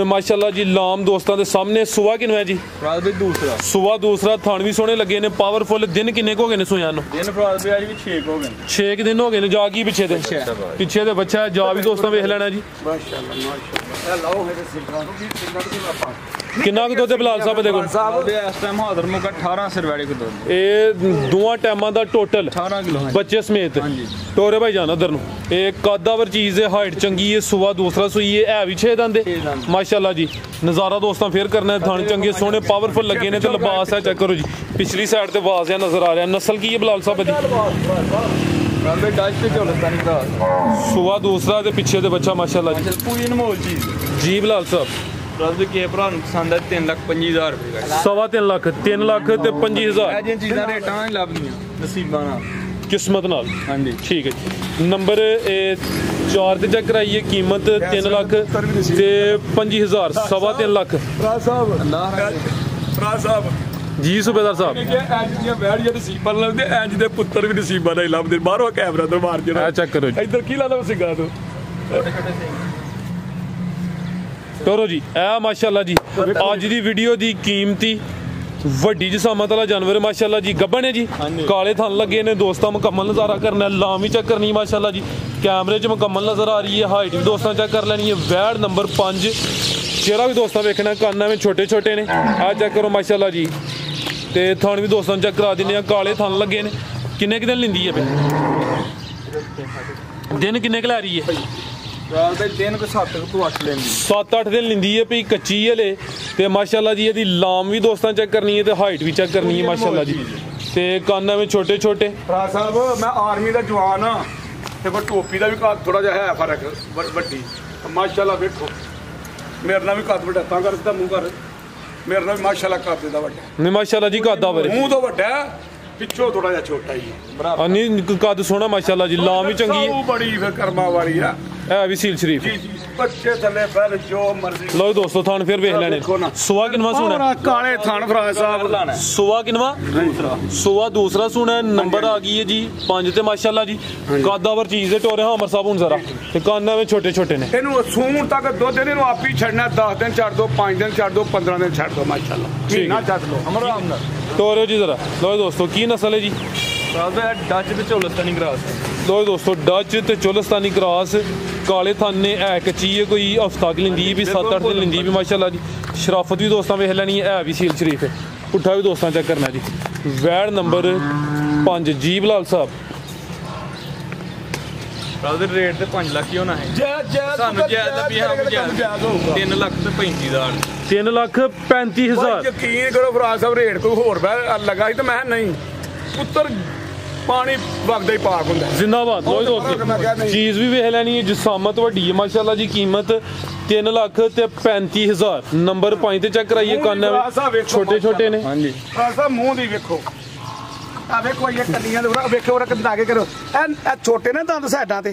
माशाल्लाह जी लाम दोस्तों के सामने सुआ किन्ना है जी ਫਰਾਜ਼ ਦੇ ਦੂਸਰਾ सुआ दूसरा थान भी सोहने लगे ने पावरफुल दिन किन्ने हो गए ने सोया नु ਦਿਨ ਫਰਾਜ਼ ਦੇ ਅੱਜ ਵੀ 6 ਹੋ ਗਏ 6 दिन हो गए ने जा की पीछे दे बच्चा है जा भी दोस्तों वेख लेना जी ਮਾਸ਼ਾਅੱਲਾ ਮਾਸ਼ਾਅੱਲਾ ਇਹ ਲਾਓ ਮੇਰੇ ਸਿੱਖਾਂ ਨੂੰ ਵੀ ਸਿੱਖਾਂ ਨੂੰ ਆਪਾਂ किन्ना कुछ दुध बिलाल साहब दे कोल ਸਾਹਿਬ ਦੇ ਇਸ ਟਾਈਮ ਹਾਜ਼ਰ ਮੁਕਾ 18 ਸਰਵਾੜੀ ਕੋ ਦੁੱਧ ਇਹ ਦੋਵਾਂ ਟਾਈਮਾਂ ਦਾ ਟੋਟਲ 18 ਕਿਲੋ ਹੈ ਬੱਚੇ ਸਮੇਤ ਹਾਂਜੀ। ਟੋਰੇ ਭਾਈ ਜਾਨ ਉਧਰ ਨੂੰ ਇਹ ਕਾਦਾਵਰ ਚੀਜ਼ ਹੈ ਹਾਈਟ ਚੰਗੀ ਹੈ ਸੁਆ ਦੂਸਰਾ ਸੂਈ ਹੈ ਵੀ 6 ਦੰਦ ਛੇ ਦੰਦ। ਮਾਸ਼ਾਅੱਲਾ ਜੀ ਨਜ਼ਾਰਾ ਦੋਸਤਾਂ ਫੇਰ ਕਰਨਾ ਹੈ ਥਣ ਚੰਗੇ ਸੋਹਣੇ ਪਾਵਰਫੁਲ ਲੱਗੇ ਨੇ ਤੇ ਲਿਬਾਸ ਹੈ ਚੈੱਕ ਕਰੋ ਜੀ ਪਿਛਲੀ ਸਾਈਡ ਤੇ ਵਾਜ਼ਿਆ ਨਜ਼ਰ ਆ ਰਿਹਾ ਨਸਲ ਕੀ ਹੈ ਬਿਲਾਲ ਸਾਹਿਬ ਦੀ ਫਰਾਜ਼ ਦੇ ਡਾਸ਼ ਤੇ ਚੌਲਸਤਾਨੀ ਕਰਾਸ ਸੁਆ ਦੂਸਰਾ ਤੇ ਪਿੱਛੇ ਤੇ ਬੱਚਾ ਮਾਸ਼ਾਅੱਲਾ ਜੀ ਪੂਰੀ ਅਨਮੋਲ ਚੀਜ਼ ਜੀ ਬਿਲਾਲ ਸਾਹਿਬ ਫਰਾਜ਼ ਦੇ ਕੇ ਭਰਾ ਨੂੰ ਪਸੰਦ ਹੈ 3,25,000 ਰੁਪਏ ਦਾ 3.5 ਲੱਖ 3 ਲੱਖ ਤੇ 25,000 ਇਹ ਜਿਹੀਆਂ ਚੀਜ਼ਾਂ ਰੇਟਾਂ ਨਹੀਂ ਲੱਭਦੀਆਂ ਨਸੀਬਾਂ ਨਾਲ ਕਿਸਮਤ ਨਾਲ ਹਾਂਜੀ ਠੀਕ ਹੈ ਜੀ ਨੰਬਰ 4 ਤੇ ਚੈੱਕ ਕਰਾਈਏ ਕੀਮਤ 3 ਲੱਖ ਤੇ 25,000 3.5 ਲੱਖ ਫਰਾਜ਼ ਸਾਹਿਬ ਅੱਲਾਹ ਫਰਾਜ਼ ਸਾਹਿਬ ਜੀ ਸੂਬੇਦਾਰ ਸਾਹਿਬ ਕਿ ਅੱਜ ਦੀਆਂ ਬੈੜੀਆਂ ਨਸੀਬਾਂ ਲੱਭਦੇ ਅੱਜ ਦੇ ਪੁੱਤਰ ਵੀ ਨਸੀਬਾਂ ਨਾਲ ਹੀ ਲੱਭਦੇ ਬਾਹਰੋਂ ਕੈਮਰਾ ਤੋਂ ਮਾਰ ਜਿਹੜਾ ਇਹ ਚੈੱਕ ਕਰੋ ਜੀ ਇੱਧਰ ਕੀ ਲਾਦਾ ਸਿੰਘਾਂ ਤੋਂ ਕਰੋ ਜੀ ਇਹ ਮਾਸ਼ਾਅੱਲਾ ਜੀ ਅੱਜ ਦੀ ਵੀਡੀਓ ਦੀ ਕੀਮਤੀ ਵੱਡੀ ਜਸਾਮਤ ਵਾਲਾ ਜਾਨਵਰ ਮਾਸ਼ਾਅੱਲਾ ਜੀ ਗੱਭਣ ਹੈ ਜੀ ਕਾਲੇ ਥਣ ਲੱਗੇ ਨੇ ਦੋਸਤਾਂ ਮੁਕੰਮਲ ਨਜ਼ਾਰਾ ਕਰਨਾ ਲਾਮ ਵੀ ਚੈੱਕ ਕਰਨੀ ਮਾਸ਼ਾਅੱਲਾ ਜੀ ਕੈਮਰੇ 'ਚ ਮੁਕੰਮਲ ਨਜ਼ਰ ਆ ਰਹੀ ਹੈ ਹਾਈਟ ਵੀ ਦੋਸਤਾਂ ਚੈੱਕ ਕਰ ਲੈਣੀ ਹੈ ਵੈੜ ਨੰਬਰ 5 ਚਿਹਰਾ ਵੀ ਦੋਸਤਾਂ ਵੇਖਣਾ ਕੰਨ ਐਵੇਂ ਛੋਟੇ ਛੋਟੇ ਨੇ ਆਹ ਚੈੱਕ ਕਰੋ ਮਾਸ਼ਾਅੱਲਾ ਜੀ ਤੇ ਥਣ ਵੀ ਦੋਸਤਾਂ ਨੂੰ ਚੈੱਕ ਕਰਾ ਦਿੰਦੇ ਆ ਕਾਲੇ ਥਣ ਲੱਗੇ ਨੇ ਕਿੰਨੇ ਕੁ ਦਿਨ ਲੈਂਦੀ ਹੈ ਬਈ ਦਿਨ ਕਿੰਨੇ ਕੁ ਲੈ ਰਹੀ ਹੈ ਫਰਾਜ਼ ਦੇ ਦਿਨ ਕੋ 7 ਤੋਂ 8 ਲੈਂਦੀ 7-8 ਦਿਨ ਲਿੰਦੀ ਹੈ ਭਈ ਕੱਚੀ ਹਲੇ ਤੇ ਮਾਸ਼ਾਅੱਲਾ ਜੀ ਇਹਦੀ ਲਾਮ ਵੀ ਦੋਸਤਾਂ ਚੈੱਕ ਕਰਨੀ ਹੈ ਤੇ ਹਾਈਟ ਵੀ ਚੈੱਕ ਕਰਨੀ ਹੈ ਮਾਸ਼ਾਅੱਲਾ ਜੀ ਤੇ ਕੰਨ ਐਵੇਂ ਛੋਟੇ ਛੋਟੇ ਫਰਾਜ਼ ਸਾਹਿਬ ਮੈਂ ਆਰਮੀ ਦਾ ਜਵਾਨ ਆ ਤੇ ਕੋਈ ਟੋਪੀ ਦਾ ਵੀ ਕੱਦ ਥੋੜਾ ਜਿਹਾ ਹੈ ਫਰਕ ਵੱਡੀ ਮਾਸ਼ਾਅੱਲਾ ਵੇਖੋ ਮੇਰੇ ਨਾਲ ਵੀ ਕੱਦ ਵੱਡਾ ਤਾਂ ਕਰ ਦਿੱਤਾ ਮੂੰਹ ਕਰ ਮੇਰੇ ਨਾਲ ਵੀ ਮਾਸ਼ਾਅੱਲਾ ਕੱਦ ਦਾ ਵੱਡਾ ਨਹੀਂ ਮਾਸ਼ਾਅੱਲਾ ਜੀ ਕੱਦ ਆਵਰੇ ਮੂੰਹ ਤੋਂ ਵੱਡਾ ਪਿੱਛੋਂ ਥੋੜਾ ਜਿਹਾ ਛੋਟਾ ਹੀ ਹੈ ਨਹੀਂ ਕੱਦ ਸੋਹਣਾ ਮਾਸ਼ਾਅੱਲਾ ਜੀ ਲਾਮ ਵੀ ਚੰਗੀ ਹੈ ਉਹ ਬੜੀ ਫਿਰ ਕਰਮਾ ਵਾਲੀ ਆ ਇਹ ਵੀ ਸੀਲ ਸ਼ਰੀਫ ਜੀ ਜੀ ਬੱਚੇ ਥੱਲੇ ਫਿਰ ਜੋ ਮਰਜ਼ੀ ਲਓ ਦੋਸਤੋ ਥਾਨ ਫਿਰ ਵੇਖ ਲੈਣੇ ਸੁਆ ਕਿਨਵਾ ਸੋਹਣਾ ਸੋਹਣਾ ਕਾਲੇ ਥਣ ਫਰਾਜ਼ ਸਾਹਿਬ ਸੁਆ ਕਿਨਵਾ ਸੁਆ ਦੂਸਰਾ ਸੋਹਣਾ ਨੰਬਰ ਆ ਗਈ ਹੈ ਜੀ 5 ਤੇ ਮਾਸ਼ਾਅੱਲਾ ਜੀ ਕਾਦਾਵਰ ਚੀਜ਼ ਦੇ ਟੋਰੇ ਹਾਮਰ ਸਾਹਿਬ ਹੁਣ ਜ਼ਰਾ ਤੇ ਕੰਨ ਐਵੇਂ ਛੋਟੇ ਛੋਟੇ ਨੇ ਇਹਨੂੰ ਸੂਣ ਤੱਕ ਦੁੱਧ ਇਹਨੂੰ ਆਪ ਹੀ ਛੱਡਣਾ 10 ਦਿਨ ਛੱਡ ਦੋ 5 ਦਿਨ ਛੱਡ ਦੋ 15 ਦਿਨ ਛੱਡ ਦੋ ਮਾਸ਼ਾਅੱਲਾ ਠੀਕ ਮਹੀਨਾ ਛੱਡ ਲਓ ਅਮਰ ਰਾਮ ਨਾਲ ਟੋਰੇ ਜੀ ਜ਼ਰਾ ਲਓ ਦੋਸਤੋ ਕੀ ਨਸਲ ਹੈ ਜੀ ਡੱਚ ਤੇ ਚੋਲਸਤਾਨੀ ਕਰਾਸ ਲੋ ਦੋਸਤੋ ਡੱਚ ਤੇ ਚੋਲਸਤਾਨੀ ਕਰਾਸ ਕਾਲੇ ਥਾਨੇ ਹੈ ਕੱਚੀ ਹੈ कोई हफ्ता की लेंदी भी 7-8 दिन लेंदी भी माशाल्लाह जी शराफत भी दोस्तों वेख लैनी है भी सील शरीफ है पुट्ठा भी दोस्तों चेक करना जी वैड नंबर 5 जीब लाल साहब रेट तो 5 लाख ही होना है सानू जायज़ भी है 3 लाख ते 35,000 3,35,000 यकीन करो फराज साहब रेट कोई होर लगा ही तो मैं नहीं पुत्र पानी वगदा ही पाक हुंदा जिंदाबाद लो दोस्तों चीज़ भी वेख लैनी है जिसामत वड्डी है माशाल्लाह जी कीमत 3,35,000 नंबर 5 ते चेक कराइए कान छोटे छोटे ने हाँ जी फराज साहब मुंह दी वेखो आ वेखो ये कलियां दे वेखो और कितना आगे करो ए छोटे ने दंद साइडां ते ए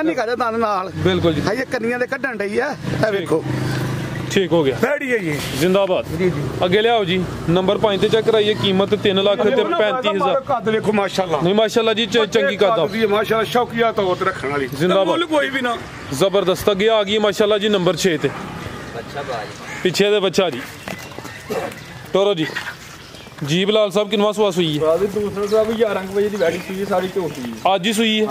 निका जिहा दंद नाल बिल्कुल जी ये कलियां दे कढण ढई है ए वेखो ठीक हो गया बैठी है ये जिंदाबाद अगे लियाओ जी नंबर 5 ते चेक कराइए कीमत 3,35,000 कद देखो माशाल्लाह नहीं माशाल्लाह जी चंगी कद माशाल्लाह शौकिया तौर ते रखने वाली जिंदाबाद कोई भी ना जबरदस्त अगे आ गई माशाल्लाह जी नंबर 6 ते पीछे दे बच्चा जी टोरो जी जी बिलाल साहब किनवा सुबह सुई है दूसरा साहब 11 बजे की वैडी सुई सारी झोटी आज ही सुई है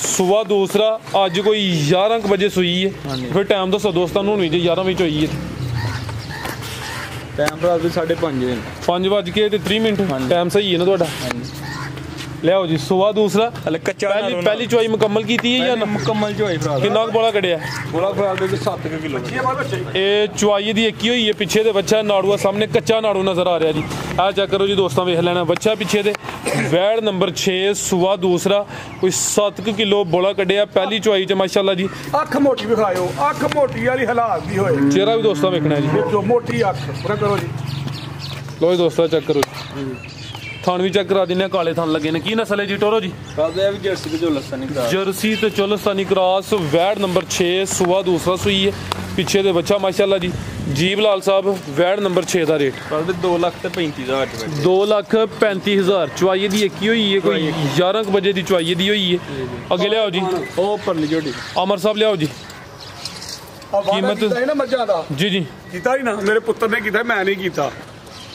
सुबह दूसरा अज कोई 11 बजे सुई है फिर टाइम दसो दोस्तों हूँ जी 11 बजे होई है टाइम भरा 5:30 5:30 टाइम सही है ना थोड़ा लियाओ जी सुबह दूसरा कच्चा पहली चुआई मुकम्मल की है या मुकम्मल चुआई किन्ना बोला कढ़िया बोला फिर 7 किलो ये चुआई दी एक ही हुई है पिछे दे बच्चा नाड़ूआ सामने कच्चा नाड़ू नजर आ रहा जी आ चेक करो जी दोस्तों वेख लेना बच्चा पिछे दे वैड नंबर 6 सुबह दूसरा कोई 7 किलो बोला कढ़िया पहली चुआई च माशाल्लाह जी अख मोटी विखाओ अख मोटी वाली हालात दी होए चेहरा भी दोस्तों वेखना है जी जो मोटी अख पूरा करो जी लो जी दोस्तों चेक करो जी थान भी चेक करा देने काले थान लगे ने की नस्ल है जी टोरो जी जर्सी तो चोलस्तानी क्रॉस वैड नंबर 6 सुबह दूसरा सुई है पीछे दे बच्चा माशाल्लाह जी जीब लाल साहब वैड नंबर 6 का रेट 2,35,000 2,35,000 चुआई दी एक ही हुई है कोई 11 बजे की चुआई दी हुई है अगे लियाओ जी अमर साहब लियाओ जी कीमत जी जी कीता ही ना मेरे पुत्र ने कीता मैं नहीं कीता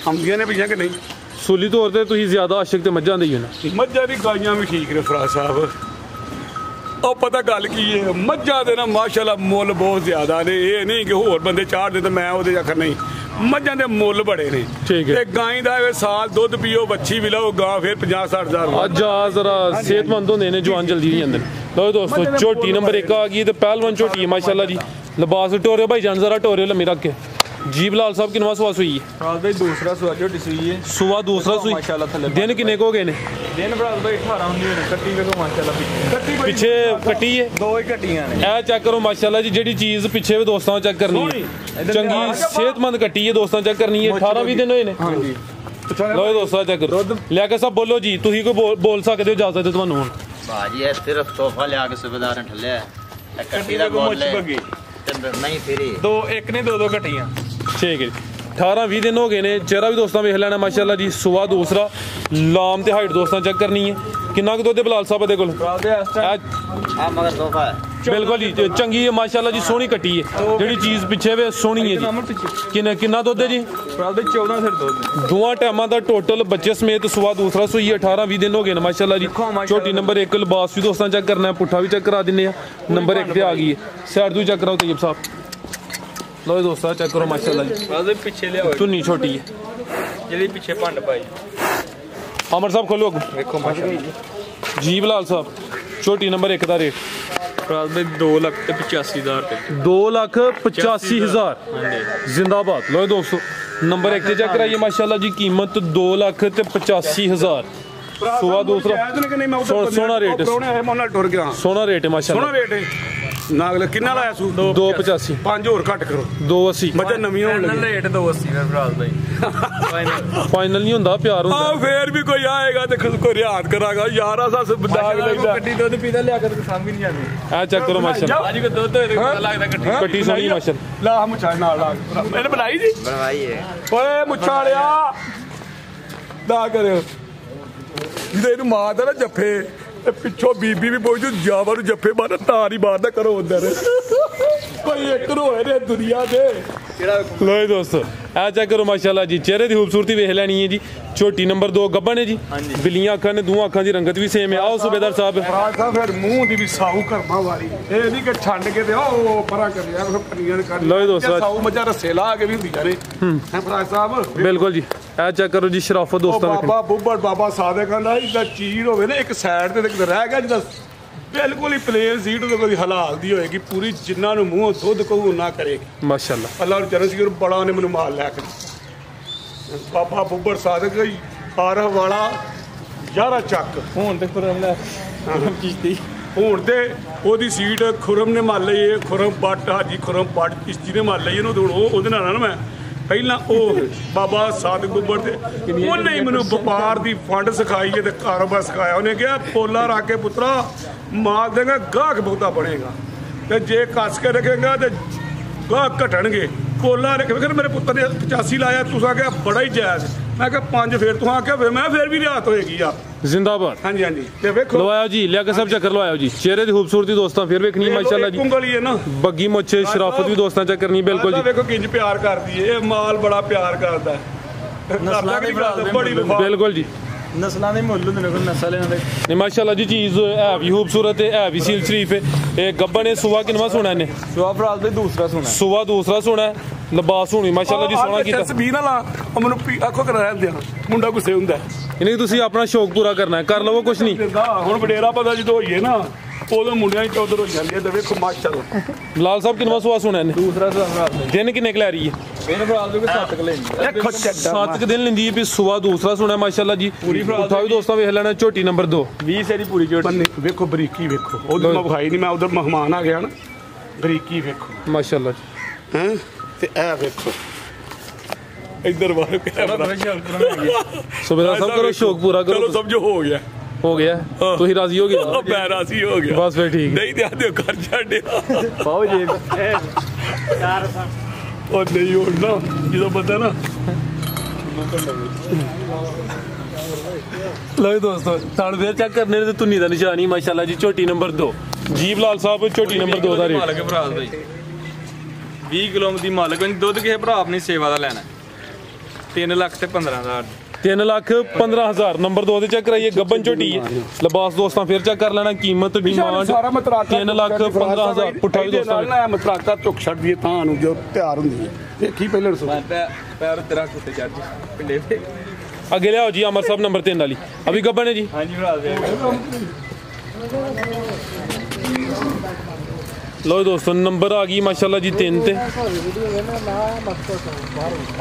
हमदियां ने भैया कि नहीं सूली तौर पर तुम ज्यादा आशिक तो मझां दे ना मझां भी गाइयां भी ठीक ने फराज साहब और पता गल की है मझां दे ना माशाल्लाह मुੱਲ बहुत ज्यादा ने ये नहीं कि होर बंदे चाड़ दे तो मैं ओदे आखर नहीं मझां दे मुੱਲ बड़े ने ठीक है गाय दा साल दुध पीओ बच्ची भी लाओ गां फिर 50-60 हज़ार आज जरा सेहतमंद होंदे ने जवान जल्दी नहीं आंदे लो दोस्तों झोटी नंबर 1 आ गई तो पहलवान झोटी है माशाल्लाह जी लिबास टोरे भाई जान जरा टोरे लम्बी रख के जीब लाल साहब किनवा सुबह सुई है दूसरा झोटी सुई है सुबह दूसरा सुई माशाल्लाह दिन किन्ने को गए ने दिन भरा भाई 18 कट्टी देखो माशाल्लाह पीछे कट्टी है दो ही कट्टियां ने ए चेक करो माशाल्लाह जी जेडी चीज पीछे भी दोस्तों चेक करनी है चंगी सेहतमंद कट्टी है दोस्तों चेक करनी है 18-20 दिन होए ने हां जी लो दोस्तों चेक करो लेके सब बोलो जी तुसी कोई बोल सकते हो इजाजत है ਤੁਹਾਨੂੰ ਹੁਣ ਬਾਜੀ ਇਹ ਸਿਰਫ ਤੋਹਫਾ ਲਿਆ ਕੇ ਸੁਬੇਦਾਰ ਨੇ ਠੱਲਿਆ ਕੱਟੀ ਦਾ ਬੋਲ ਲੈ नहीं फिर दो एक ने दो कट्टियां ठीक है 18-20 दिन हो गए ने चेहरा भी दोस्तों वेख लेना माशाल्लाह जी सुबह दूसरा लाम ते हाइट दोस्तों चेक करनी है किन्ना क दुध बिलाल साहब दे कोल मगर तोहफा है बिल्कुल जी चंगी है माशाल्लाह जी सोहनी कट्टी है जेडी चीज पिछे वे सोहनी है जी किन्ना दुध है जी 14 से दूध दोवां टाइमां दा टोटल बच्चे समेत सुबह दूसरा सुई 18-20 दिन हो गए ने माशाल्लाह जी छोटी नंबर 1 लिबास भी दोस्तों चेक करना है पुट्ठा भी चेक करा दिन्ने नंबर 1 ते आ गई है साइड तो चेक कराओ तैयब साहब लो दोस्तों चेक करो माशाल्लाह जी पीछे लिया चुन्नी छोटी है जेडी पीछे पंड पाई अमर साहब खोलो देखो माशाल्लाह जी बिलाल साहब छोटी नंबर 1 का रेट 2,85,000 2,85,000 जिंदाबाद लो दोस्तों नंबर 1 चेक कराइए माशाल्लाह जी कीमत 2,85,000 सुबह दूसरा सोना रेट सोना रेट है माशाल्लाह सोना रेट है नागले किन्ना लाया सू 2,85 5 और घट करो 2,80 मजा नवी होने लगी रेट 2,80 फिर फराज भाई फाइनल नहीं होंदा प्यार होंदा हां फिर भी कोई आएगा तो खुद को रियाद करागा यार सा दाग लगदा कट्टी दूध पीदा लिया कर समझ नहीं आती आ चेक करो माशाल्लाह आज को दूध तो पता लगदा कट्टी सोनी माशाल्लाह ला मुछा नाल ला मैंने बनाई जी बनवाई है ओए मुछा लिया दा करो जिदे नु मारदा ना जफ्फे ते पिछो बीबी भी पहुंचू जावा नु जफ्फे मार तार ही मारदा करो उधर कोई एक रोए ने दुनिया दे लो दोस्तों ਆ ਚੈੱਕ ਕਰੋ ਮਾਸ਼ਾਅੱਲਾ ਜੀ ਚਿਹਰੇ ਦੀ ਖੂਬਸੂਰਤੀ ਵੇਖ ਲੈਣੀ ਹੈ ਜੀ ਝੋਟੀ ਨੰਬਰ 2 ਗੱਬਣ ਹੈ ਜੀ ਬਿੱਲੀਆਂ ਅੱਖਾਂ ਨੇ ਦੋਵਾਂ ਅੱਖਾਂ ਦੀ ਰੰਗਤ ਵੀ ਸੇਮ ਹੈ ਆਓ ਸੂਬੇਦਾਰ ਸਾਹਿਬ ਸਾਹਿਬ ਫਿਰ ਮੂੰਹ ਦੀ ਵੀ ਸਾਊ ਕਰਮਾ ਵਾਲੀ ਇਹ ਨਹੀਂ ਕਿ ਛੱਡ ਕੇ ਤੇ ਉਹ ਪਰਾਂ ਕਰ ਯਾਰ ਉਹ ਪਨੀਆਂ ਕਰ ਲਓ ਜੀ ਦੋਸਤੋ ਸਾਊ ਮੱਝਾਂ ਰੱਸੇ ਲਾ ਕੇ ਵੀ ਹੁੰਦੀਆਂ ਨੇ ਹੈ ਫਰਾਜ ਸਾਹਿਬ ਬਿਲਕੁਲ ਜੀ ਇਹ ਚੈੱਕ ਕਰੋ ਜੀ ਸ਼ਰਾਫਤ ਉਹ ਦੋਸਤਾਂ ਬਾਬਾ ਬੁੱਬੜ ਬਾਬਾ ਸਾਦਿਕ ਕਹਿੰਦਾ ਇਹਦਾ ਚੀਰ ਹੋਵੇ ਨਾ ਇੱਕ ਸਾਈਡ ਤੇ ਕਿਤੇ ਰਹਿ ਗਿਆ ਜਿਹਦਾ ਬਿਲਕੁਲ ਹੀ ਪਲੇਨ ਸੀਟ ਤੇ ਕੋਈ ਹਲਾਲ ਦੀ ਹੋਏਗੀ ਪੂਰੀ ਜਿੰਨਾਂ ਨੂੰ ਮੂੰਹ ਦੁੱਧ ਕਹੂ ਨਾ ਕਰੇਗੀ ਮਾਸ਼ਾਅੱਲਾ ਅੱਲਾਹ ਨੂੰ ਚਰਨ ਸੀ ਬੜਾ ਉਹਨੇ ਮੈਨੂੰ ਮਾਲ ਲੈ ਕੇ ਦਿੱਤਾ। ਬਾਬਾ ਬੁੱਬੜ ਸਾਦਿਕ ਆਰਹ ਵਾਲਾ ਯਾਰਾ ਚੱਕ ਹੁਣ ਤੇ ਖੁਰਮ ਲੈ ਕਿਸ਼ਤੀ ਹੁਣ ਤੇ ਉਹਦੀ ਸੀਟ ਖੁਰਮ ਨੇ ਮੰਨ ਲਈ ਇਹ ਖੁਰਮ ਬੱਟ ਹਾਜੀ ਖੁਰਮ ਬੱਟ ਕਿਸ਼ਤੀ ਨੇ ਮੰਨ ਲਈ ਇਹਨੂੰ ਹੁਣ ਉਹਦੇ ਨਾਲ ਨਾ ਮੈਂ ਪਹਿਲਾਂ ਉਹ ਬਾਬਾ ਸਾਦਿਕ ਬੁੱਬੜ ਤੇ ਉਹਨੇ ਹੀ ਮੈਨੂੰ ਵਪਾਰ ਦੀ ਫੰਡ ਸਿਖਾਈ ਹੈ ਤੇ ਕਾਰੋਬਾਰ ਸਿਖਾਇਆ ਉਹਨੇ ਕਿਹਾ ਪੋਲਾ ਰੱਖ ਕੇ ਪੁੱਤਰਾ ਮਾਲ ਦੇਗਾ ਗਾਹਕ ਬਹੁਤਾ ਬਣੇਗਾ ਤੇ ਜੇ ਕੱਸ ਕੇ ਰੱਖੇਗਾ ਤੇ ਗਾਹਕ ਘਟਣਗੇ ਪੋਲਾ ਰੱਖ ਫਿਰ ਮੇਰੇ ਪੁੱਤਰ ਨੇ 85 ਲਾਇਆ ਤੁਸੀਂ ਆਖਿਆ ਬੜਾ ਹੀ ਜਾਇਜ਼ ਮੈਂ ਕਿਹਾ 5 ਫਿਰ ਤੂੰ ਆਖਿਆ ਫਿਰ ਮੈਂ ਫਿਰ ਵੀ ਰਿਆਤ ਹੋਏਗੀ ਆ ਜ਼ਿੰਦਾਬਾਦ ਹਾਂਜੀ ਹਾਂਜੀ ਤੇ ਵੇਖੋ ਲਵਾਇਆ ਜੀ ਲਿਆ ਕੇ ਸਭ ਚੱਕਰ ਲਵਾਇਆ ਜੀ ਚਿਹਰੇ ਦੀ ਖੂਬਸੂਰਤੀ ਦੋਸਤਾਂ ਫਿਰ ਵੇਖਣੀ ਮਾਸ਼ਾਅੱਲਾ ਜੀ ਉਂਗਲੀ ਹੈ ਨਾ ਬੱਗੀ ਮੁੱਛੇ ਸ਼ਰਾਫਤ ਵੀ ਦੋਸਤਾਂ ਚੈੱਕ ਕਰਨੀ ਬਿਲਕੁਲ ਜੀ ਵੇਖੋ ਕਿੰਜ ਪਿਆਰ ਕਰਦੀ ਏ ਇਹ ਮਾਲ ਬੜਾ ਪਿਆਰ ਕਰਦਾ ਹੈ ਨਸਲਾਂ ਦੀ ਬੜੀ ਵਫਾ ਬਿਲਕੁਲ ਜੀ ਨਸਲਾਂ ਦੇ ਮੁੱਲ ਹੁੰਦੇ ਨੇ ਕੋਈ ਨਸਲ ਇਹਨਾਂ ਦੇ ਨੇ ਮਾਸ਼ਾਅੱਲਾ ਜੀ ਚੀਜ਼ ਹੈ ਵੀ ਖੂਬਸੂਰਤ ਹੈ ਵੀ ਸੀਲ ਸ਼ਰੀਫ ਹੈ ਇਹ ਗੱਬਣ ਨੇ ਸੁਵਾ ਕਿਨਵਾ ਸੋਣਾ ਨੇ ਸੁਆ ਫਰਾਲ ਦੇ ਦੂਸਰਾ ਸੁਣਾ ਸੁਵਾ ਦੂਸਰਾ ਸੋਣਾ ਲਿਬਾਸ ਹੋਣੀ ਮਾਸ਼ਾਅੱਲਾ ਜੀ ਸੋਹਣਾ ਕੀਤਾ ਤਸਬੀਹ ਨਾ ਉਹ ਮੈਨੂੰ ਆਖੋ ਕਰ ਰਹਿਣ ਦਿਆਂ ਮੁੰਡਾ ਗੁੱਸੇ ਹੁੰਦਾ ਇਹਨੇ ਤੁਸੀਂ ਆਪਣਾ ਸ਼ੌਕ ਪੂਰਾ ਕਰਨਾ ਹੈ ਕਰ ਲਵੋ ਕੁਛ ਨਹੀਂ ਹੁਣ ਵਡੇਰਾ ਪਤਾ ਜਦੋਂ ਹੋਈਏ ਨਾ ਉਦੋਂ ਮੁੰਡਿਆਂ ਦੀ ਚੌਧਰ ਹੋ ਜਾਂਦੀ ਹੈ ਤੇ ਵੇਖੋ ਮਾਸ਼ਾਅੱਲਾ ਲਾਲ ਸਾਹਿਬ ਕਿਨਵਾ ਸੁਆ ਸੋਣਾ ਨੇ ਦੂਸਰਾ ਸੁਆ ਫਰਾਲ ਦੇ ਦਿਨ ਕਿੰਨੇ ਕੁ ਲੈ ਰਹੀ ਹੈ ਇਹਨੇ ਫਰਾਲ ਦੇ ਕੋਈ 7 ਕ ਲੈਂਦੀ ਦੇਖੋ ਚੱਡਾ 7 ਦਿਨ ਲੈਂਦੀ ਹੈ ਵੀ ਸੁਆ ਦੂਸਰਾ ਸੋਣਾ ਮਾਸ਼ਾਅੱਲਾ ਜੀ ਪੂਰੀ ਉਠਾ ਵੀ ਦੋਸਤਾਂ ਵੇਖ ਲੈਣਾ ਝੋਟੀ ਨੰਬਰ 2 20 ਸੇਰੀ ਪੂਰੀ ਜੋੜ ਬੰਨੇ ਵੇਖੋ ਬਰੀਕੀ ਵੇਖੋ ਉਧਰ ਮੈਂ ਵਿਖਾਈ ਨਹੀਂ ਮੈਂ ਉਧਰ ਮਹਿਮਾਨ ਆ ਗਿਆ ਨਾ ਬਰੀਕੀ ਵੇਖੋ ਮਾਸ਼ਾਅੱਲਾ ਜੀ ਹੈ ਤੇ ਇਹ ਵੇਖੋ ਇੱਧਰ ਵਾਰ ਕੈਮਰਾ ਸੁਬੇਦਾਰ ਸਾਹਿਬ ਕਰੋ ਸ਼ੌਕ ਪੂਰਾ ਕਰੋ ਚਲੋ ਸਮਝੋ ਹੋ ਗਿਆ ਤੁਸੀਂ ਰਾਜ਼ੀ ਹੋ ਗਏ ਮੈਂ ਰਾਜ਼ੀ ਹੋ ਗਿਆ ਬਸ ਫਿਰ ਠੀਕ ਨਹੀਂ ਤੇ ਆਦੇ ਘਰ ਛੱਡਿਆ ਪਾਓ ਜੀ ਉਹ ਨਹੀਂ ਹੋਣਾ ਜਦੋਂ ਬੰਦਾ ਨਾ ਲਓ ਦੋਸਤੋ ਥਾਣ ਫੇਰ ਚੈੱਕ ਕਰਨੇ ਤੇ ਤੁੰਨੀ ਦਾ ਨਿਸ਼ਾਨੀ ਮਾਸ਼ਾਅੱਲਾ ਜੀ ਝੋਟੀ ਨੰਬਰ 2 ਜੀਬ ਲਾਲ ਸਾਹਿਬ ਝੋਟੀ ਨੰਬਰ 2 ਦਾ ਰੇਟ ਮਾਲਕ ਭਰਾ ਦਾ 20 ਕਿਲੋ ਦੀ ਮਾਲਕ ਦੁੱਧ ਕਿਸੇ ਭਰਾ ਆਪਣੀ ਸੇਵਾ ਦਾ ਲੈਣਾ 3 ਲੱਖ ਤੇ 15,000 3,15,000 ਨੰਬਰ 2 ਤੇ ਚੈੱਕ ਕਰਾਈਏ ਗੱਬਨ ਝੋਟੀ ਹੈ ਲਿਬਾਸ ਦੋਸਤਾਂ ਫਿਰ ਚੈੱਕ ਕਰ ਲੈਣਾ ਕੀਮਤ ਡਿਮਾਂਡ ਸਾਰਾ ਮਤਰਾਕਾ 3,15,000 ਪੁੱਠਾ ਵੀ ਦੋਸਤਾਂ ਨਾ ਮਤਰਾਕਾ ਚੁੱਕ ਛੱਡਦੀ ਤਾਂ ਨੂੰ ਜੋ ਤਿਆਰ ਹੁੰਦੀ ਹੈ ਦੇਖੀ ਪਹਿਲੇ ਰਸੋ ਪੈਰ ਤੇਰਾ ਕੁੱਤੇ ਚੜ ਪਿੰਡੇ ਤੇ ਅੱਗੇ ਲਿਆਓ ਜੀ ਅਮਰ ਸਾਹਿਬ ਨੰਬਰ 3 ਵਾਲੀ ਅਭੀ ਗੱਬਨ ਹੈ ਜੀ ਹਾਂਜੀ ਭਰਾ ਦੇ ਲਓ ਦੋਸਤੋ ਨੰਬਰ ਆ ਗਈ ਮਾਸ਼ਾਅੱਲਾ ਜੀ 3 ਤੇ